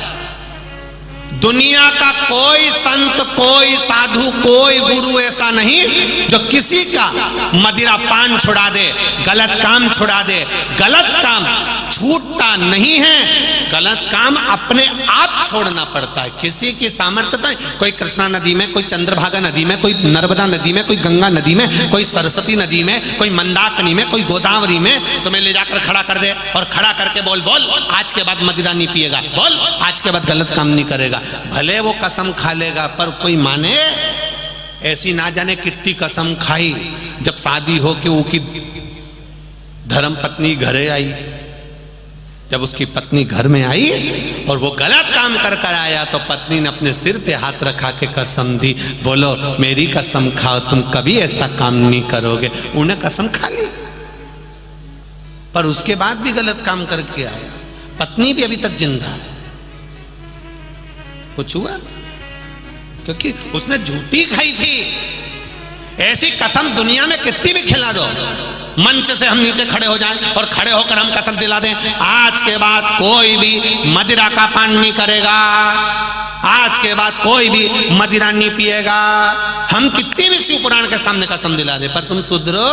S1: दुनिया का कोई संत, कोई साधु, कोई गुरु ऐसा नहीं जो किसी का मदिरा पान छुड़ा दे, गलत काम छुड़ा दे। गलत काम छूटता नहीं है, गलत काम अपने आप छोड़ना पड़ता है। किसी की सामर्थ्यता, कोई कृष्णा नदी में, कोई चंद्रभागा नदी में, कोई नर्मदा नदी में, कोई गंगा नदी में, कोई सरस्वती नदी में, कोई मंदाकिनी में, कोई गोदावरी में तुम्हें ले जाकर खड़ा कर दे और खड़ा करके बोल आज के बाद मदिरा नहीं पिएगा, बोल आज के बाद गलत काम नहीं करेगा। भले वो कसम खा लेगा, पर कोई माने? ऐसी ना जाने कितनी कसम खाई। जब शादी हो के वो की धर्म पत्नी घरे आई, जब उसकी पत्नी घर में आई और वो गलत काम कर कर आया तो पत्नी ने अपने सिर पे हाथ रखा के कसम दी, बोलो मेरी कसम खाओ तुम कभी ऐसा काम नहीं करोगे। उन्हें कसम खा ली, पर उसके बाद भी गलत काम करके आया। पत्नी भी अभी तक जिंदा है। कुछ हुआ? क्योंकि उसने झूठी खाई थी। ऐसी कसम दुनिया में कितनी भी खिला दो, मंच से हम नीचे खड़े हो जाएं और खड़े होकर हम कसम दिला दें आज के बाद कोई भी मदिरा का पान नहीं करेगा, आज के बाद कोई भी मदिरा नहीं पिएगा। हम कितनी भी शिव पुराण के सामने कसम दिला दे, पर तुम सुधरो,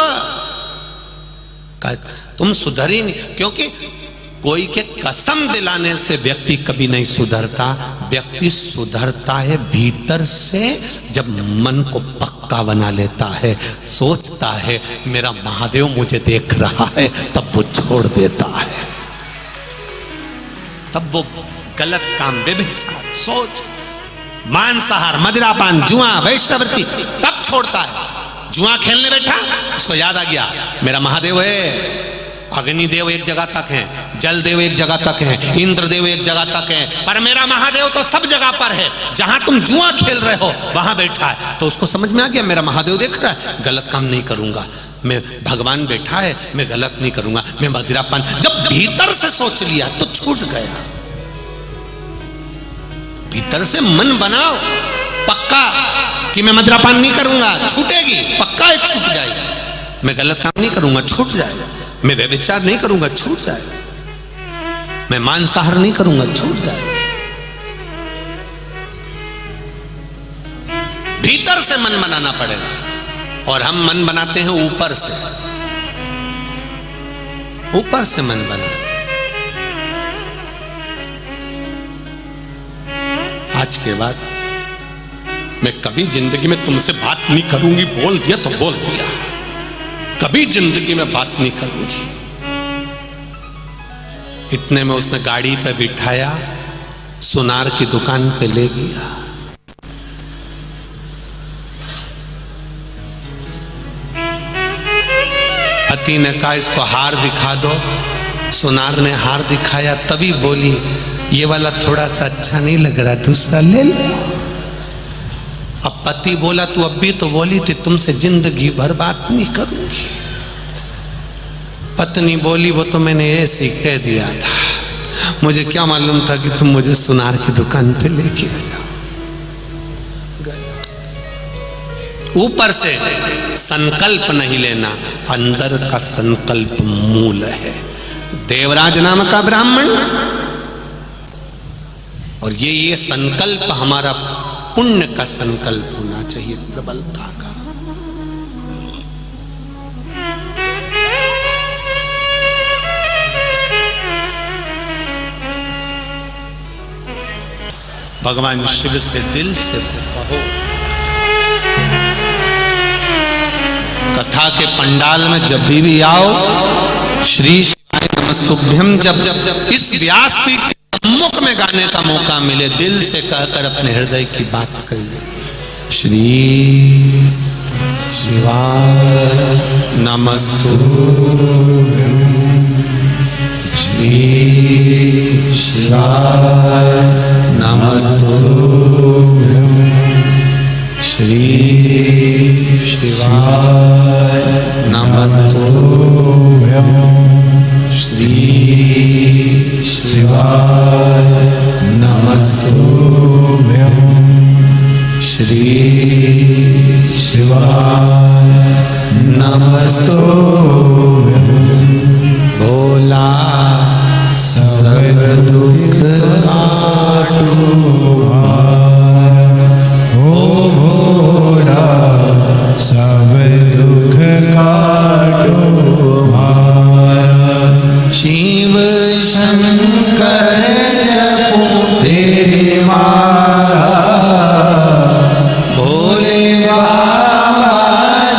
S1: तुम सुधर ही नहीं। क्योंकि कोई के कसम दिलाने से व्यक्ति कभी नहीं सुधरता। व्यक्ति सुधरता है भीतर से, जब मन को पक्का बना लेता है, सोचता है मेरा महादेव मुझे देख रहा है, तब वो छोड़ देता है। तब वो गलत काम, व्यभिचार, सोच, मांसाहार, मदिरापान, जुआ, वैश्यवृत्ति, तब छोड़ता है। जुआ खेलने बैठा, उसको याद आ गया मेरा महादेव है। अग्निदेव एक जगह तक है, जलदेव एक जगह तक है, इंद्रदेव एक जगह तक है, पर मेरा महादेव तो सब जगह पर है। जहां तुम जुआ खेल रहे हो वहां बैठा है। तो उसको समझ में आ गया मेरा महादेव देख रहा है, गलत काम नहीं करूंगा। मैं भगवान बैठा है, मैं गलत नहीं करूंगा, मैं मदिरापान। जब भीतर से सोच लिया तो छूट गया। भीतर से मन बनाओ पक्का कि मैं मदिरापान नहीं करूंगा, छूटेगी, पक्का है छूट जाएगी। मैं गलत काम नहीं करूंगा, छूट जाएगा। मैं व्यभिचार नहीं करूंगा, छूट जाएगा। मैं मांसाहार नहीं करूंगा, छूट जाएगा। भीतर से मन बनाना पड़ेगा। और हम मन बनाते हैं ऊपर से, ऊपर से मन बनाते। आज के बाद मैं कभी जिंदगी में तुमसे बात नहीं करूंगी। बोल दिया तो बोल दिया, कभी जिंदगी में बात नहीं करूंगी। इतने में उसने गाड़ी पे बिठाया, सुनार की दुकान पे ले गया। पति ने कहा इसको हार दिखा दो। सुनार ने हार दिखाया, तभी बोली ये वाला थोड़ा सा अच्छा नहीं लग रहा, दूसरा ले लो। अब पति बोला तू अब भी तो बोली थी तुमसे जिंदगी भर बात नहीं करूंगी। पत्नी बोली वो तो मैंने ऐसे ही कह दिया था, मुझे क्या मालूम था कि तुम मुझे सुनार की दुकान पे लेके आ जाओ। ऊपर से संकल्प नहीं लेना, अंदर का संकल्प मूल है। देवराज नाम का ब्राह्मण, और ये संकल्प हमारा पुण्य का संकल्प होना चाहिए, प्रबलता का। भगवान शिव से दिल से कहो। कथा के पंडाल में जब भी आओ, श्री शिवाय नमस्तुभ्यम जब इस व्यासपीठ के सम्मुख में गाने का मौका मिले, दिल से कहकर अपने हृदय की बात कहिए। श्री शिवाय नमस्तुभ्यम, श्री शिवाय नमस्तुभ्यम, श्री शिवाय नमस्तुभ्यम, श्री शिवाय नमस्तुभ्यम, श्री शिवाय नमस्तुभ्यम। भोला सब दुख काटो,
S2: ओ भोला सब दुख काटो हमारा।
S1: शिव शंकर जपो तेरे मारा, भोले बाबा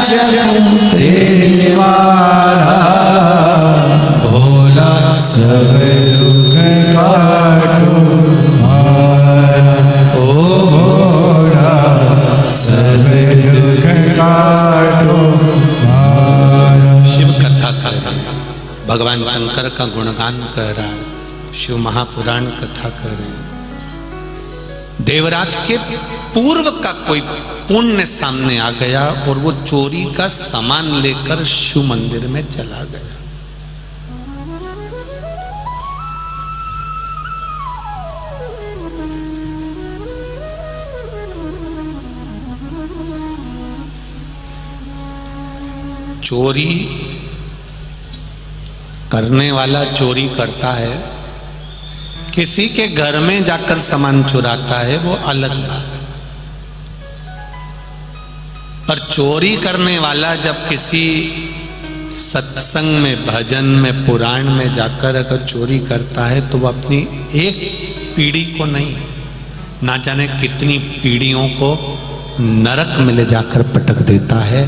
S1: जपो तेरे मारा। भोला
S2: सब दुख काटो हमारा, ओ भोला सब दुख काटो हमारा।
S1: शिव कथा कर रहा है, भगवान शंकर का गुणगान कर रहा है, शिव महापुराण कथा कर रहे हैं। देवराज के पूर्व का कोई पुण्य सामने आ गया और वो चोरी का सामान लेकर शिव मंदिर में चला गया। चोरी करने वाला चोरी करता है, किसी के घर में जाकर सामान चुराता है, वो अलग बात। पर चोरी करने वाला जब किसी सत्संग में, भजन में, पुराण में जाकर अगर चोरी करता है तो वो अपनी एक पीढ़ी को नहीं, ना जाने कितनी पीढ़ियों को नरक में ले जाकर पटक देता है,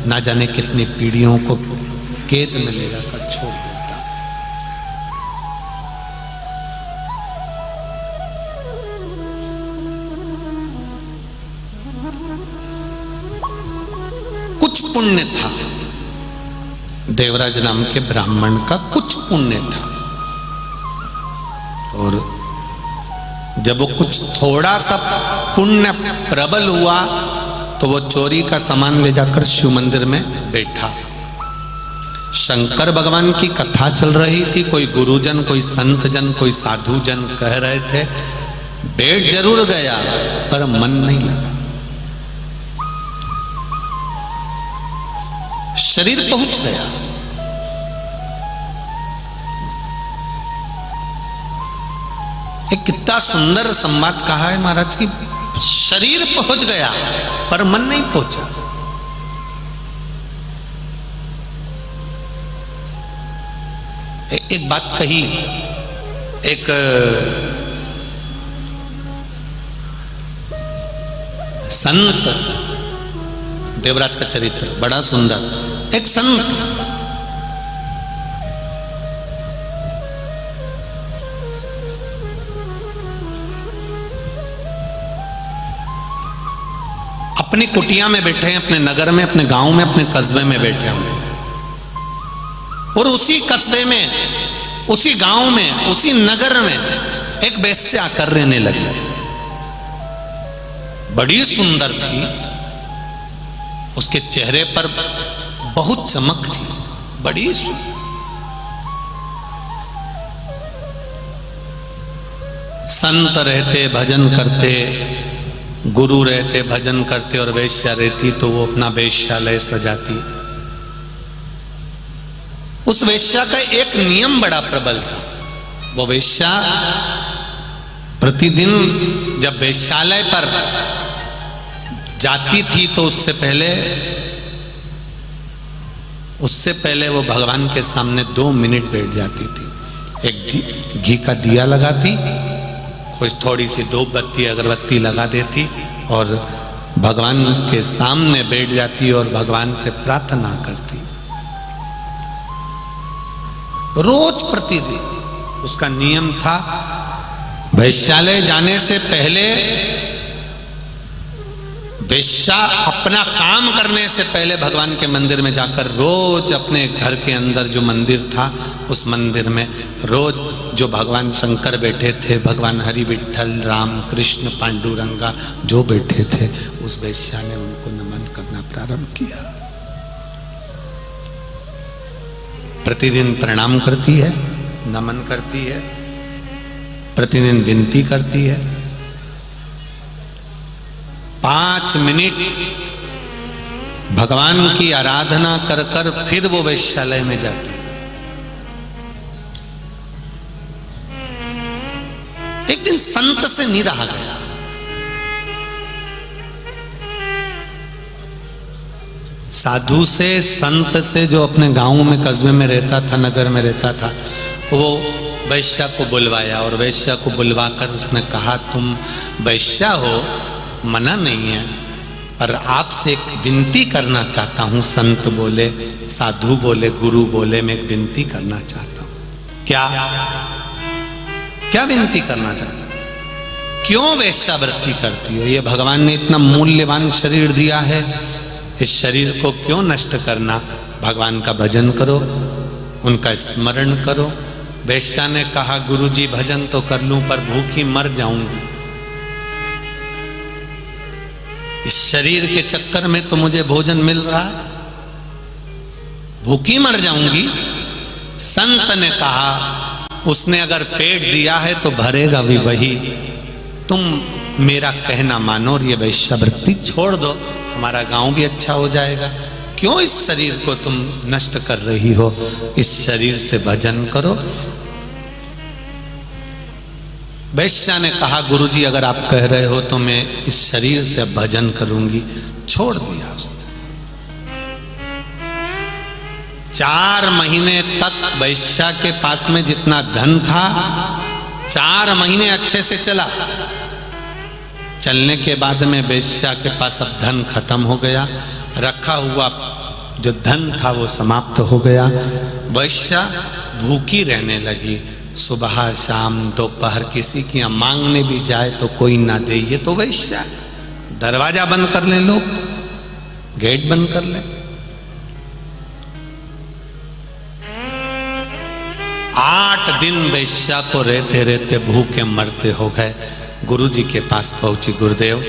S1: ना जाने कितनी पीढ़ियों को केद में ले जाकर छोड़ देता है। कुछ पुण्य था, देवराज नाम के ब्राह्मण का कुछ पुण्य था, और जब वो कुछ थोड़ा सा पुण्य प्रबल हुआ तो वो चोरी का सामान ले जाकर शिव मंदिर में बैठा। शंकर भगवान की कथा चल रही थी, कोई गुरुजन, कोई संत जन, कोई साधु जन कह रहे थे, बैठ जरूर गया पर मन नहीं लगा। शरीर पहुंच गया, एक कितना सुंदर संवाद कहा है महाराज की, शरीर पहुंच गया पर मन नहीं पहुंचा। एक बात कही, एक संत, देवराज का चरित्र बड़ा सुंदर, एक संत अपनी कुटिया में बैठे हैं, अपने नगर में, अपने गांव में, अपने कस्बे में बैठे हुए, और उसी कस्बे में, उसी गांव में, उसी नगर में एक वेश्या आकर रहने लगी। बड़ी सुंदर थी, उसके चेहरे पर बहुत चमक थी, बड़ी सुंदर। संत रहते, भजन करते, गुरु रहते, भजन करते, और वेश्या रहती तो वो अपना वेश्यालय सजाती। उस वेश्या का एक नियम बड़ा प्रबल था। वो वेश्या प्रतिदिन जब वेश्यालय पर जाती थी तो उससे पहले वो भगवान के सामने 2 मिनट बैठ जाती थी। एक घी का दिया लगाती, कुछ थोड़ी सी धूप बत्ती अगरबत्ती लगा देती और भगवान के सामने बैठ जाती और भगवान से प्रार्थना करती। रोज प्रतिदिन उसका नियम था। वैश्यालय जाने से पहले वेश्या अपना काम करने से पहले भगवान के मंदिर में जाकर रोज अपने घर के अंदर जो मंदिर था उस मंदिर में रोज जो भगवान शंकर बैठे थे, भगवान हरि विठल, राम कृष्ण पांडुरंगा जो बैठे थे, उस वेश्या ने उनको नमन करना प्रारंभ किया। प्रतिदिन प्रणाम करती है, नमन करती है, प्रतिदिन विनती करती है। 5 मिनट भगवान की आराधना कर कर फिर वो वेश्यालय में जाती। एक दिन संत से नहीं रहा गया। साधु से, संत से, जो अपने गांव में, कस्बे में रहता था, नगर में रहता था, वो वैश्या को बुलवाया और वैश्या को बुलवाकर उसने कहा, तुम वैश्या हो, मना नहीं है, पर आपसे एक विनती करना चाहता हूं। संत बोले, साधु बोले, गुरु बोले, मैं एक विनती करना चाहता हूं। क्या क्या विनती करना चाहता हूं? क्यों वेश्यावृत्ति करती हो? ये भगवान ने इतना मूल्यवान शरीर दिया है, इस शरीर को क्यों नष्ट करना? भगवान का भजन करो, उनका स्मरण करो। वेश्या ने कहा, गुरुजी भजन तो कर लूं पर भूखी मर जाऊंगी। इस शरीर के चक्कर में तो मुझे भोजन मिल रहा है, भूखी मर जाऊंगी। संत ने कहा, उसने अगर पेट दिया है तो भरेगा भी वही, तुम मेरा कहना मानो और ये वेश्यावृत्ति छोड़ दो, हमारा गांव भी अच्छा हो जाएगा। क्यों इस शरीर को तुम नष्ट कर रही हो? इस शरीर से भजन करो। वैश्या ने कहा, गुरुजी अगर आप कह रहे हो तो मैं इस शरीर से भजन करूंगी। छोड़ दिया उसने। 4 महीने तक वैश्या के पास में जितना धन था 4 महीने अच्छे से चला। चलने के बाद में वैश्या के पास अब धन खत्म हो गया, रखा हुआ जो धन था वो समाप्त हो गया। वैश्या भूखी रहने लगी, सुबह शाम दोपहर किसी की यहाँ मांगने भी जाए तो कोई ना दे। ये तो वैश्या, दरवाजा बंद कर ले लोग, गेट बंद कर ले। 8 दिन वैश्या को रहते रहते भूखे मरते हो गए। गुरुजी के पास पहुंची, गुरुदेव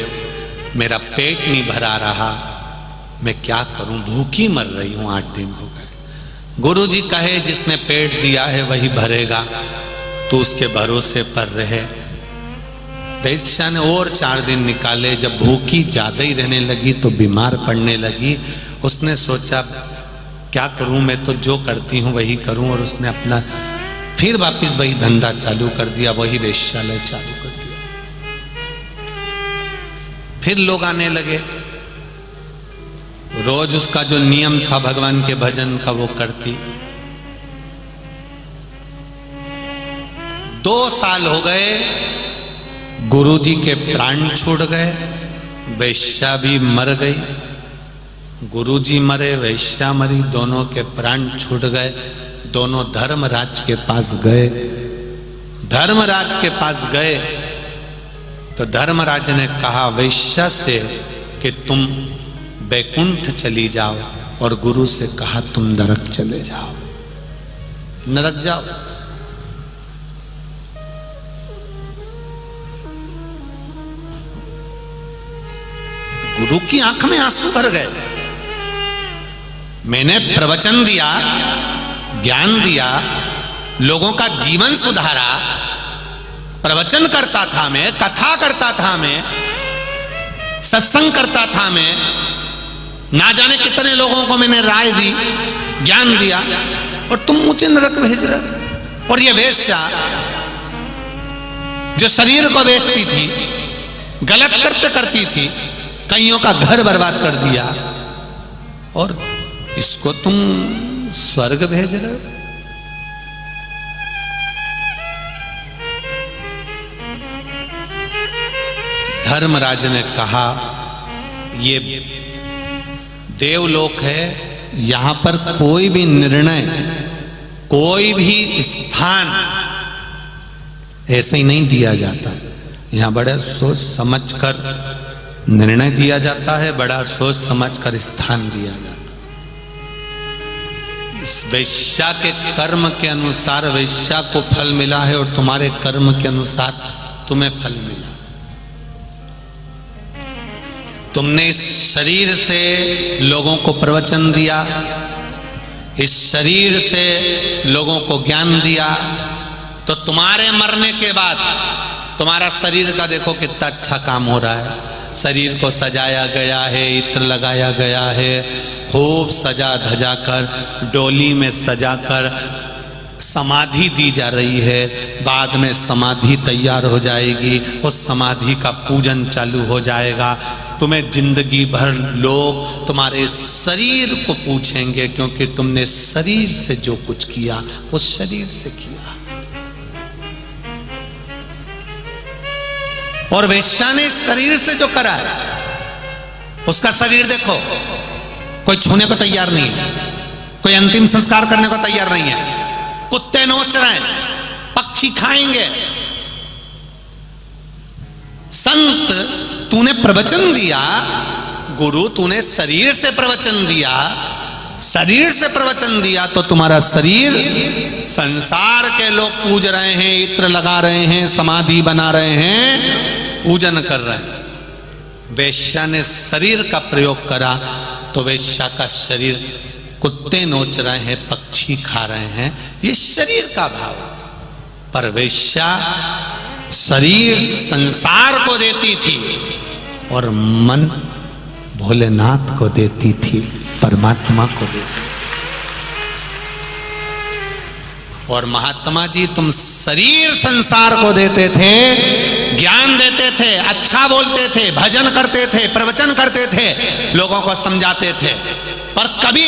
S1: मेरा पेट नहीं भरा रहा, मैं क्या करूं, भूखी मर रही हूं, 8 दिन हो गए। गुरुजी कहे जिसने पेट दिया है वही भरेगा, तो उसके भरोसे पर रहे। वैश्या ने और 4 दिन निकाले। जब भूखी ज्यादा ही रहने लगी तो बीमार पड़ने लगी। उसने सोचा क्या करूं, मैं तो जो करती हूं वही करूं, और उसने अपना फिर वापस वही धंधा चालू कर दिया, वही वेश्यालय चालू कर दिया। फिर लोग आने लगे, रोज उसका जो नियम था भगवान के भजन का वो करती। 2 साल हो गए, गुरुजी के प्राण छूट गए, वैश्या भी मर गई। गुरुजी मरे, वैश्या मरी, दोनों के प्राण छूट गए। दोनों धर्मराज के पास गए। धर्मराज के पास गए तो धर्मराज ने कहा वैश्या से कि तुम बैकुंठ चली जाओ, और गुरु से कहा तुम नरक चले जाओ, नरक जाओ। गुरु की आंख में आंसू भर गए। मैंने प्रवचन दिया, ज्ञान दिया, लोगों का जीवन सुधारा, प्रवचन करता था मैं, कथा करता था मैं, सत्संग करता था मैं, ना जाने कितने लोगों को मैंने राय दी, ज्ञान दिया, और तुम मुझे नरक भेज रहे। और ये वेश्या जो शरीर को बेचती थी, गलत करते करती थी, कईयों का घर बर्बाद कर दिया, और इसको तुम स्वर्ग भेज रहे हो। धर्मराज ने कहा ये देवलोक है, यहां पर कोई भी निर्णय, कोई भी स्थान ऐसे ही नहीं दिया जाता। यहां बड़ा सोच समझकर निर्णय दिया जाता है, बड़ा सोच समझकर स्थान दिया जाता है। इस वैश्या के कर्म के अनुसार वैश्या को फल मिला है, और तुम्हारे कर्म के अनुसार तुम्हें फल मिला। तुमने इस शरीर से लोगों को प्रवचन दिया, इस शरीर से लोगों को ज्ञान दिया, तो तुम्हारे मरने के बाद तुम्हारा शरीर का देखो कितना अच्छा काम हो रहा है। शरीर को सजाया गया है, इत्र लगाया गया है, खूब सजा धजा कर, डोली में सजा कर समाधि दी जा रही है। बाद में समाधि तैयार हो जाएगी, उस समाधि का पूजन चालू हो जाएगा। तुम्हें जिंदगी भर लोग तुम्हारे शरीर को पूछेंगे, क्योंकि तुमने शरीर से जो कुछ किया उस शरीर से किया। और वेश्या ने शरीर से जो करा है, उसका शरीर देखो, कोई छूने को तैयार नहीं है, कोई अंतिम संस्कार करने को तैयार नहीं है। कुत्ते नोच रहे हैं, पक्षी खाएंगे। संत तूने प्रवचन दिया, गुरु तूने शरीर से प्रवचन दिया, शरीर से प्रवचन दिया, तो तुम्हारा शरीर संसार के लोग पूज रहे हैं, इत्र लगा रहे हैं, समाधि बना रहे हैं, पूजन कर रहे हैं। वेश्या ने शरीर का प्रयोग करा तो वेश्या का शरीर कुत्ते नोच रहे हैं, पक्षी खा रहे हैं, ये शरीर का भाव। पर वेश्या शरीर संसार को देती थी और मन भोलेनाथ को देती थी, परमात्मा को देती। और महात्मा जी तुम शरीर संसार को देते थे, ज्ञान देते थे, अच्छा बोलते थे, भजन करते थे, प्रवचन करते थे, लोगों को समझाते थे, पर कभी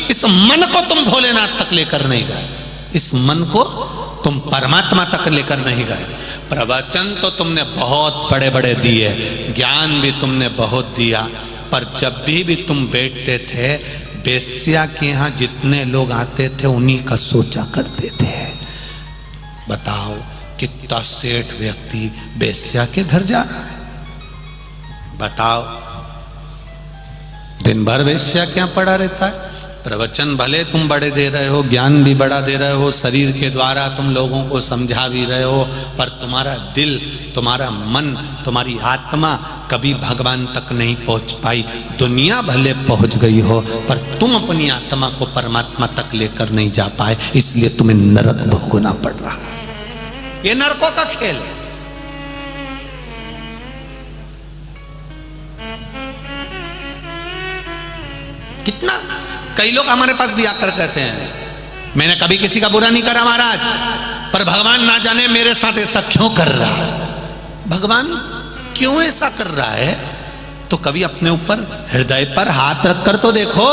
S1: इस मन को तुम भोलेनाथ तक लेकर नहीं गए, इस मन को तुम परमात्मा तक लेकर नहीं गए। प्रवचन तो तुमने बहुत बड़े बड़े दिए, ज्ञान भी तुमने बहुत दिया, पर जब भी तुम बैठते थे बेश्या के यहाँ जितने लोग आते थे उन्हीं का सोचा करते थे। बताओ कितना सेठ व्यक्ति बेश्या के घर जा रहा है, बताओ दिन भर वेश्या क्या पड़ा रहता है। प्रवचन भले तुम बड़े दे रहे हो, ज्ञान भी बड़ा दे रहे हो, शरीर के द्वारा तुम लोगों को समझा भी रहे हो, पर तुम्हारा दिल, तुम्हारा मन, तुम्हारी आत्मा कभी भगवान तक नहीं पहुंच पाई। दुनिया भले पहुंच गई हो पर तुम अपनी आत्मा को परमात्मा तक लेकर नहीं जा पाए, इसलिए तुम्हें नरक भोगना पड़ रहा है। ये नरकों का खेल है। कितना कई लोग हमारे पास भी आकर कहते हैं मैंने कभी किसी का बुरा नहीं करा महाराज, पर भगवान ना जाने मेरे साथ ऐसा क्यों कर रहा है। भगवान क्यों ऐसा कर रहा है तो कभी अपने ऊपर हृदय पर हाथ रखकर तो देखो।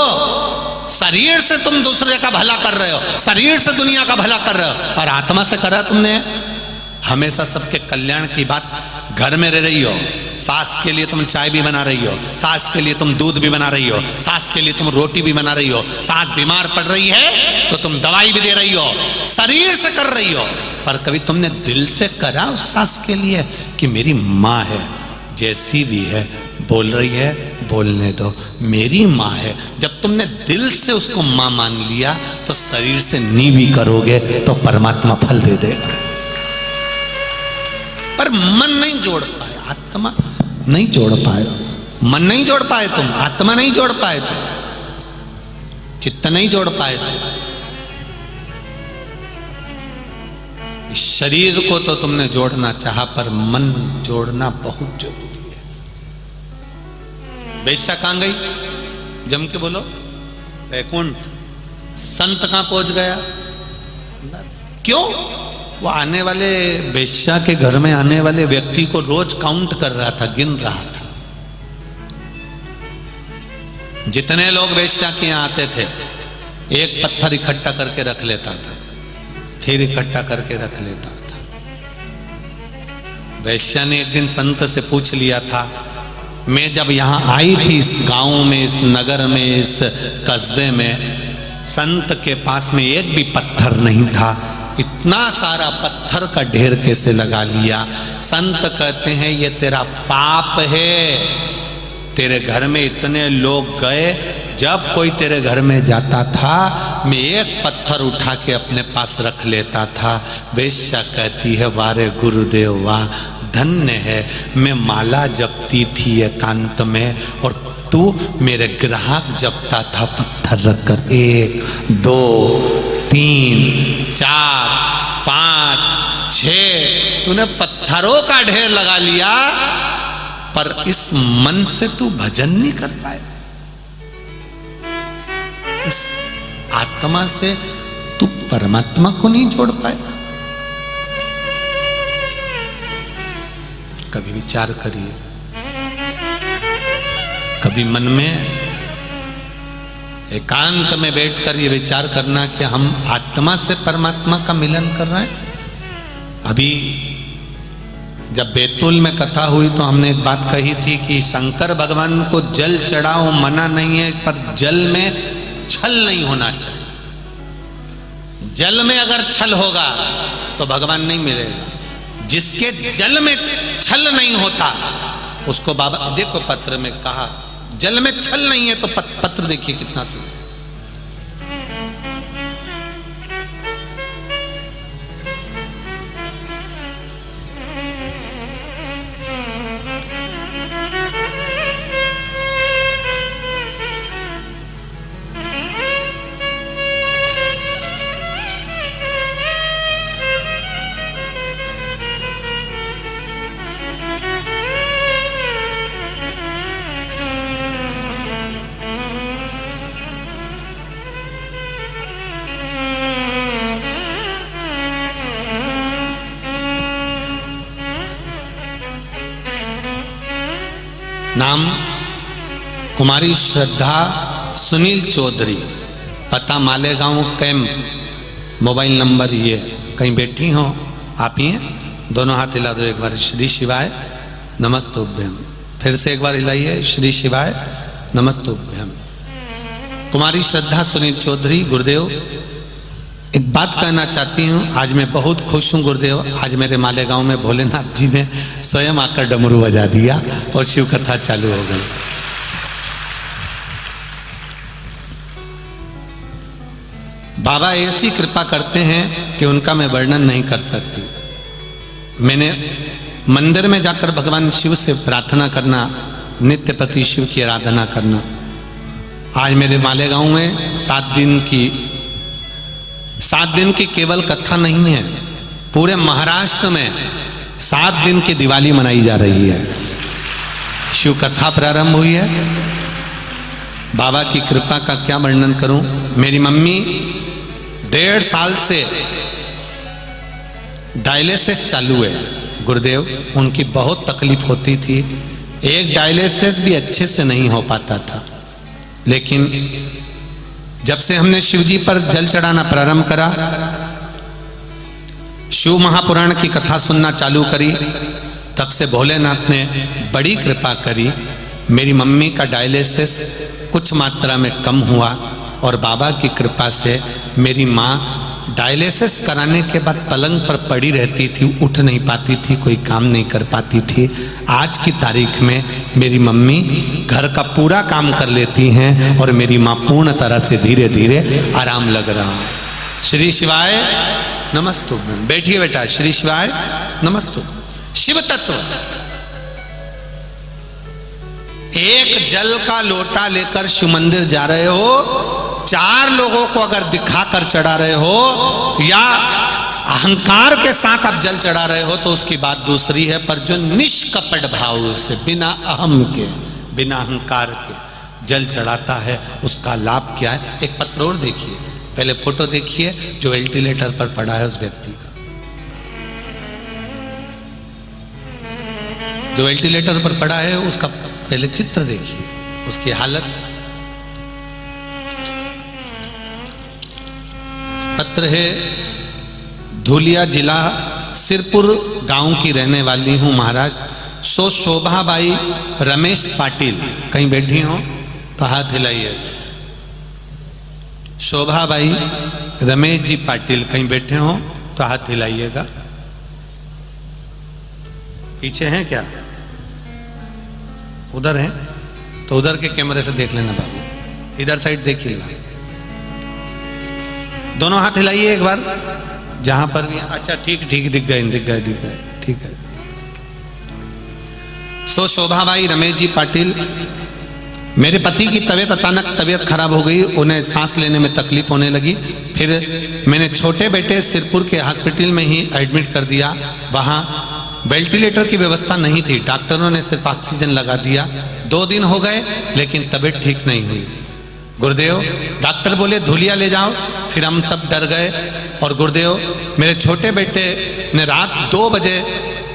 S1: शरीर से तुम दूसरे का भला कर रहे हो, शरीर से दुनिया का भला कर रहे हो, और आत्मा से करा तुमने। हमेशा सबके कल्याण की बात। घर में रह रही हो, सास के लिए तुम चाय भी बना रही हो, सास के लिए तुम दूध भी बना रही हो, सास के लिए तुम रोटी भी बना रही हो, सास बीमार पड़ रही है तो तुम दवाई भी दे रही हो, शरीर से कर रही हो, पर कभी तुमने दिल से करा उस सास के लिए कि मेरी माँ है, जैसी भी है बोल रही है बोलने दो, मेरी माँ है। जब तुमने दिल से उसको माँ मान लिया तो शरीर से नी भी करोगे तो परमात्मा फल दे देगा। पर मन नहीं जोड़ पाए, आत्मा नहीं जोड़ पाए, मन नहीं जोड़ पाए तुम, आत्मा नहीं जोड़ पाए तुम, चित्त नहीं जोड़ पाए तुम। इस शरीर को तो तुमने जोड़ना चाहा पर मन जोड़ना बहुत जरूरी है। वेश्या कहां गई? जम के बोलो। वैकुंठ। संत कहां पहुंच गया? क्यों? वो आने वाले वेश्या के घर में आने वाले व्यक्ति को रोज काउंट कर रहा था, गिन रहा था। जितने लोग वेश्या के यहाँ आते थे एक पत्थर इकट्ठा करके रख लेता था, फिर इकट्ठा करके रख लेता था। वेश्या ने एक दिन संत से पूछ लिया था, मैं जब यहाँ आई थी इस गांव में, इस नगर में, इस कस्बे में, संत के पास में एक भी पत्थर नहीं था, इतना सारा पत्थर का ढेर कैसे लगा लिया? संत कहते हैं ये तेरा पाप है। तेरे घर में इतने लोग गए, जब कोई तेरे घर में जाता था मैं एक पत्थर उठा के अपने पास रख लेता था। वेश्या कहती है वारे गुरुदेव वाह, धन्य है, मैं माला जपती थी एकांत में और तू मेरे ग्राहक जपता था पत्थर रखकर। 1 2 3 4 5 6 तूने पत्थरों का ढेर लगा लिया, पर इस मन से तू भजन नहीं कर पाया, इस आत्मा से तू परमात्मा को नहीं जोड़ पाया। कभी विचार करिए, कभी मन में एकांत में बैठकर ये विचार करना कि हम आत्मा से परमात्मा का मिलन कर रहे हैं। अभी जब बैतूल में कथा हुई तो हमने एक बात कही थी कि शंकर भगवान को जल चढ़ाओ मना नहीं है, पर जल में छल नहीं होना चाहिए। जल में अगर छल होगा तो भगवान नहीं मिलेगा। जिसके जल में छल नहीं होता उसको बाबा देखो पत्र में कहा, जल में छल नहीं है तो पत्र देखिए कितना सुंदर। नाम कुमारी श्रद्धा सुनील चौधरी, पता मालेगांव कैंप, मोबाइल नंबर ये। कहीं बैठी हो आप ही हैं? दोनों हाथ हिला दो एक बार। श्री शिवाय नमस्तुभ्यम। फिर से एक बार हिलाइए। श्री शिवाय नमस्तुभ्यम। कुमारी श्रद्धा सुनील चौधरी, गुरुदेव एक बात कहना चाहती हूँ, आज मैं बहुत खुश हूँ गुरुदेव। आज मेरे मालेगांव में भोलेनाथ जी ने स्वयं आकर डमरू बजा दिया और शिव कथा चालू हो गई। बाबा ऐसी कृपा करते हैं कि उनका मैं वर्णन नहीं कर सकती। मैंने मंदिर में जाकर भगवान शिव से प्रार्थना करना, नित्य प्रति शिव की आराधना करना। आज मेरे मालेगांव में 7 दिन की केवल कथा नहीं है, पूरे महाराष्ट्र में 7 दिन की दिवाली मनाई जा रही है। शिव कथा प्रारंभ हुई है। बाबा की कृपा का क्या वर्णन करूं। मेरी मम्मी 1.5 साल से डायलिसिस चालू है गुरुदेव। उनकी बहुत तकलीफ होती थी, एक डायलिसिस भी अच्छे से नहीं हो पाता था। लेकिन जब से हमने शिव जी पर जल चढ़ाना प्रारंभ करा, शिव महापुराण की कथा सुनना चालू करी, तब से भोलेनाथ ने बड़ी कृपा करी। मेरी मम्मी का डायलिसिस कुछ मात्रा में कम हुआ और बाबा की कृपा से मेरी माँ डायलिसिस कराने के बाद पलंग पर पड़ी रहती थी, उठ नहीं पाती थी, कोई काम नहीं कर पाती थी। आज की तारीख में मेरी मम्मी घर का पूरा काम कर लेती हैं और मेरी माँ पूर्ण तरह से धीरे धीरे आराम लग रहा है। श्री शिवाय नमस्तुभ्यम। बैठिए बेटा। श्री शिवाय नमस्तुभ्यम। शिव तत्व, एक जल का लोटा लेकर शिव मंदिर जा रहे हो, 4 लोगों को अगर दिखाकर चढ़ा रहे हो या अहंकार के साथ आप जल चढ़ा रहे हो तो उसकी बात दूसरी है, पर जो निष्कपट भाव से बिना अहम के, बिना अहंकार के जल चढ़ाता है, उसका लाभ क्या है। एक पत्र और देखिए, पहले फोटो देखिए जो वेंटिलेटर पर पड़ा है उस व्यक्ति का। जो वेंटिलेटर पर पड़ा है उसका पहले चित्र देखिए, उसकी हालत। पत्र है, धुलिया जिला सिरपुर गांव की रहने वाली हूं महाराज। शोभाबाई रमेश पाटिल, कहीं बैठी हो तो हाथ हिलाइए। शोभाबाई रमेश जी पाटिल कहीं बैठे हो तो हाथ हिलाइएगा। पीछे हैं क्या? उधर हैं तो उधर के कैमरे से देख लेना बाबू, इधर साइड देख ही ला। दोनों हाथ हिलाइए एक बार, जहां पर भी। अच्छा ठीक दिख गए। ठीक है। शोभाबाई रमेश जी पाटिल, मेरे पति की अचानक तबीयत खराब हो गई, उन्हें सांस लेने में तकलीफ होने लगी। फिर मैंने छोटे बेटे सिरपुर के हॉस्पिटल में ही एडमिट कर दिया। वहां वेंटिलेटर की व्यवस्था नहीं थी, डॉक्टरों ने सिर्फ ऑक्सीजन लगा दिया। 2 दिन हो गए लेकिन तबीयत ठीक नहीं हुई। गुरुदेव डॉक्टर बोले धुलिया ले जाओ। फिर हम सब डर गए और गुरुदेव मेरे छोटे बेटे ने रात 2 बजे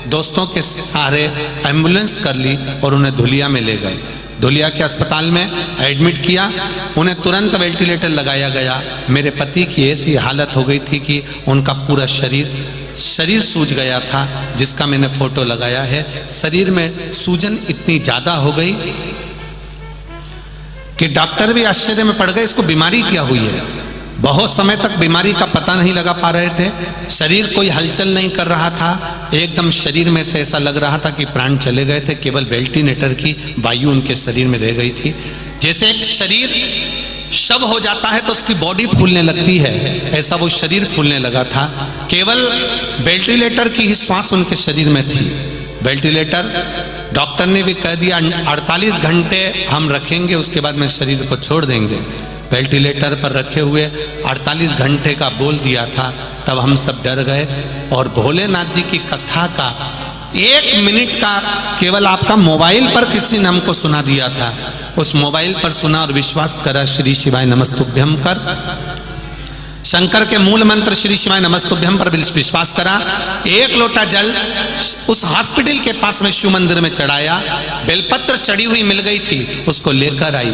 S1: दोस्तों के सहारे एम्बुलेंस कर ली और उन्हें धुलिया में ले गए। धुलिया के अस्पताल में एडमिट किया, उन्हें तुरंत वेंटिलेटर लगाया गया। मेरे पति की ऐसी हालत हो गई थी कि उनका पूरा शरीर सूज गया था, जिसका मैंने फोटो लगाया है। शरीर में सूजन इतनी ज्यादा हो गई कि डॉक्टर भी आश्चर्य में पड़ गए, इसको बीमारी क्या हुई है। बहुत समय तक बीमारी का पता नहीं लगा पा रहे थे। शरीर कोई हलचल नहीं कर रहा था, एकदम शरीर में से ऐसा लग रहा था कि प्राण चले गए थे। केवल वेंटिलेटर की वायु उनके शरीर में रह गई थी। जैसे एक शरीर शव हो जाता है तो उसकी बॉडी फूलने लगती है, ऐसा वो शरीर फूलने लगा था। केवल वेंटिलेटर की ही श्वास उनके शरीर में थी। वेंटिलेटर डॉक्टर ने भी कह दिया 48 घंटे हम रखेंगे, उसके बाद में शरीर को छोड़ देंगे। वेंटिलेटर पर रखे हुए 48 घंटे का बोल दिया था। तब हम सब डर गए और भोलेनाथ जी की कथा का 1 मिनट का केवल आपका मोबाइल पर किसी ने हमको सुना दिया था। उस मोबाइल पर सुना और विश्वास करा, श्री शिवाय नमस्तुभ्यम कर। शंकर के मूल मंत्र श्री शिवाय नमस्तुभ्यम पर विश्वास करा। 1 लोटा जल उस हॉस्पिटल के पास में शिव मंदिर में चढ़ाया। बेलपत्र चढ़ी हुई मिल गई थी, उसको लेकर आई।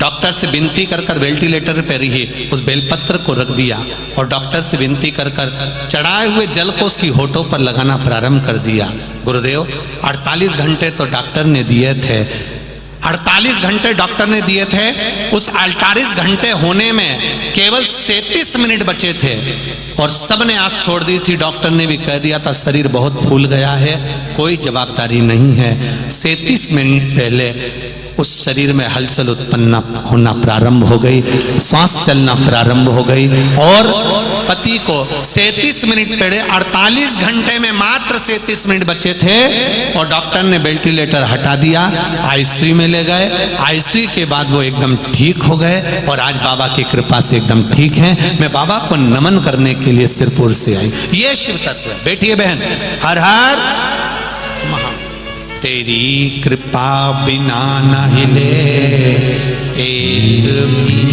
S1: डॉक्टर से विनती कर कर वेंटिलेटर पे रहिए, उस बेलपत्र को रख दिया और डॉक्टर से विनती कर कर चढ़ाए हुए जल को उसकी होठों पर लगाना प्रारंभ कर दिया। गुरुदेव 48 घंटे तो डॉक्टर ने दिए थे, 48 घंटे डॉक्टर ने दिए थे। उस 48 घंटे होने में केवल 37 मिनट बचे थे और सब ने आस छोड़ दी थी। डॉक्टर ने भी कह दिया था शरीर बहुत फूल गया है, कोई जवाबदारी नहीं है। 37 मिनट पहले उस शरीर में हलचल उत्पन्न होना प्रारंभ हो गई, सांस चलना प्रारंभ हो गई और पति को 37 मिनट पहले 48 घंटे में मात्र 37 मिनट बचे थे और डॉक्टर ने वेंटिलेटर हटा दिया, आईसीयू में ले गए। आईसीयू के बाद वो एकदम ठीक हो गए और आज बाबा की कृपा से एकदम ठीक हैं। मैं बाबा को नमन करने के लिए सिरपुर से आई। ये शिव तत्व है। बैठिए बहन। हर हर महा। तेरी कृपा बिना न हिले एक भी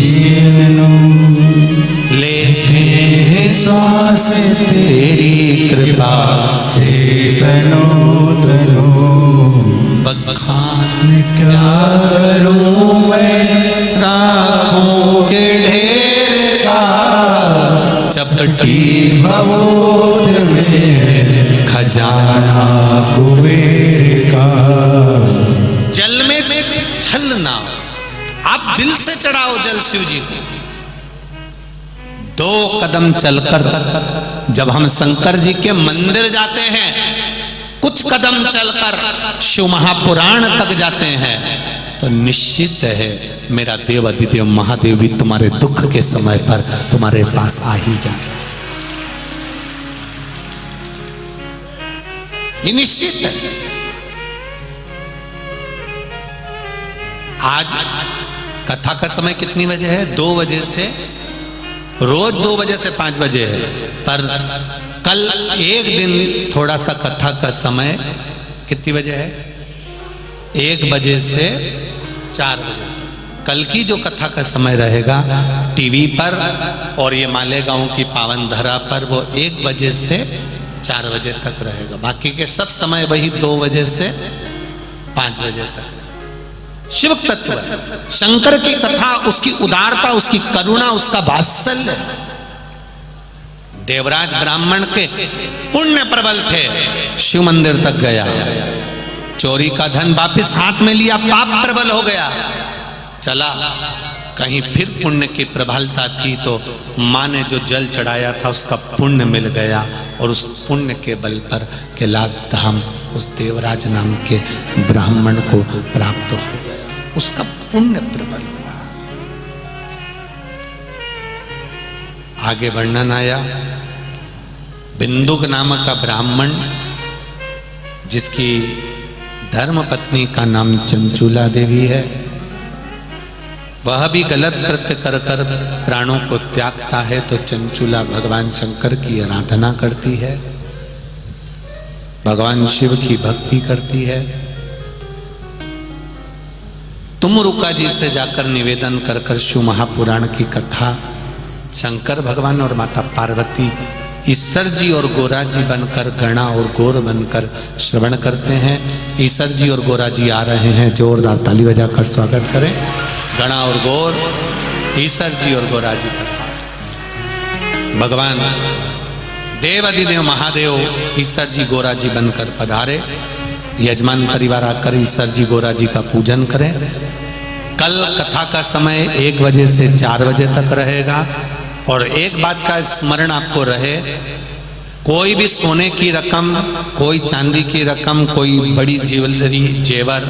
S1: लेते हैं श्वास, तेरी कृपा से
S2: तनो तनो
S1: बखान
S2: क्या करूं मैं
S1: राखों के ढेर का, चपटी
S2: भवोद में
S1: खजाना
S2: कुबेर का।
S1: जल में छलना, आप दिल से चढ़ाओ जल शिव जी को। 2 कदम चलकर जब हम शंकर जी के मंदिर जाते हैं, कुछ कदम चलकर शिव महापुराण तक जाते हैं, तो निश्चित है मेरा देव अधिदेव महादेव भी तुम्हारे दुख के समय पर तुम्हारे पास आ ही जाए। ये निश्चित है। आज कथा का समय कितनी बजे है? 2 बजे से, रोज 2 बजे से 5 बजे है, पर कल एक दिन थोड़ा सा कथा का समय कितनी बजे है? 1 बजे से 4 बजे। कल की जो कथा का समय रहेगा टीवी पर और ये मालेगांव की पावन धरा पर, वो 1 बजे से 4 बजे तक रहेगा। बाकी के सब समय वही 2 बजे से 5 बजे तक। शिव तत्व है। शंकर की कथा, उसकी उदारता, उसकी करुणा, उसका वात्सल्य। देवराज ब्राह्मण के पुण्य प्रबल थे, शिव मंदिर तक गया, चोरी का धन वापिस हाथ में लिया, पाप प्रबल हो गया, चला कहीं फिर पुण्य की प्रबलता थी तो माँ ने जो जल चढ़ाया था उसका पुण्य मिल गया और उस पुण्य के बल पर कैलाश धाम उस देवराज नाम के ब्राह्मण को प्राप्त हो गया, उसका पुण्य प्रबल हुआ। आगे वर्णन आया, बिंदुक नामक का ब्राह्मण जिसकी धर्म पत्नी का नाम चंचूला देवी है, वह भी गलत कृत्य कर कर प्राणों को त्यागता है तो चंचूला भगवान शंकर की आराधना करती है, भगवान शिव की भक्ति करती है। तुमरुका जी से जाकर निवेदन कर कर शिव महापुराण की कथा शंकर भगवान और माता पार्वती ईश्वर जी और गोरा जी बनकर, गणा और गौर बनकर श्रवण करते हैं। ईश्वर जी और गोरा जी आ रहे हैं, जोरदार ताली बजाकर स्वागत करें। गणा और गौर, ईश्वर जी और गोरा जी पधारे। भगवान देव अधिदेव महादेव ईश्वर जी गोरा जी बनकर पधारे। यजमान परिवार आकर ईश्वर जी गोरा जी का पूजन करें। कल कथा का समय 1 बजे से 4 बजे तक रहेगा। और एक बात का स्मरण आपको रहे, कोई भी सोने की रकम, कोई चांदी की रकम, कोई बड़ी ज्वेलरी जेवर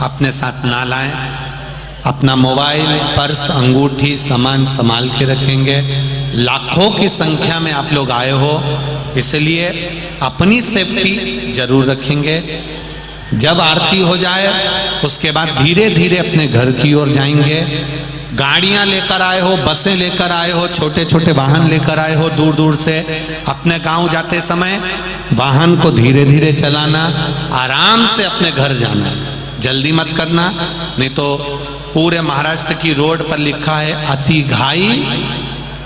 S1: अपने साथ ना लाएं। अपना मोबाइल, पर्स, अंगूठी, सामान संभाल के रखेंगे। लाखों की संख्या में आप लोग आए हो, इसलिए अपनी सेफ्टी जरूर रखेंगे। जब आरती हो जाए उसके बाद धीरे धीरे अपने घर की ओर जाएंगे। गाड़ियां लेकर आए हो, बसें लेकर आए हो, छोटे छोटे वाहन लेकर आए हो दूर दूर से, अपने गांव जाते समय वाहन को धीरे धीरे चलाना, आराम से अपने घर जाना, जल्दी मत करना। नहीं तो पूरे महाराष्ट्र की रोड पर लिखा है अति घाई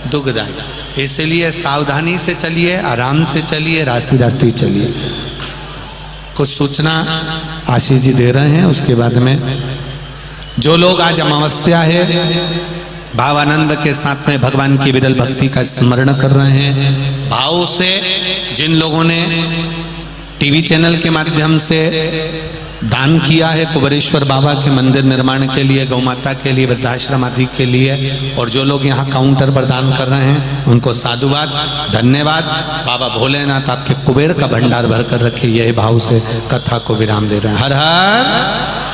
S1: दुखदाई। इसलिए सावधानी से चलिए, आराम से चलिए, रास्ते रास्ते चलिए। कुछ सूचना आशीष जी दे रहे हैं, उसके बाद में जो लोग आज अमावस्या है भावानंद के साथ में भगवान की विरल भक्ति का स्मरण कर रहे हैं, भाव से जिन लोगों ने टीवी चैनल के माध्यम से दान किया है कुबेरेश्वर बाबा के मंदिर निर्माण के लिए, गौ माता के लिए, वृद्धाश्रम आदि के लिए, और जो लोग यहाँ काउंटर पर दान कर रहे हैं उनको साधुवाद, धन्यवाद। बाबा भोलेनाथ आपके कुबेर का भंडार भर कर रखे, यही भाव से कथा को विराम दे रहे हैं। हर हर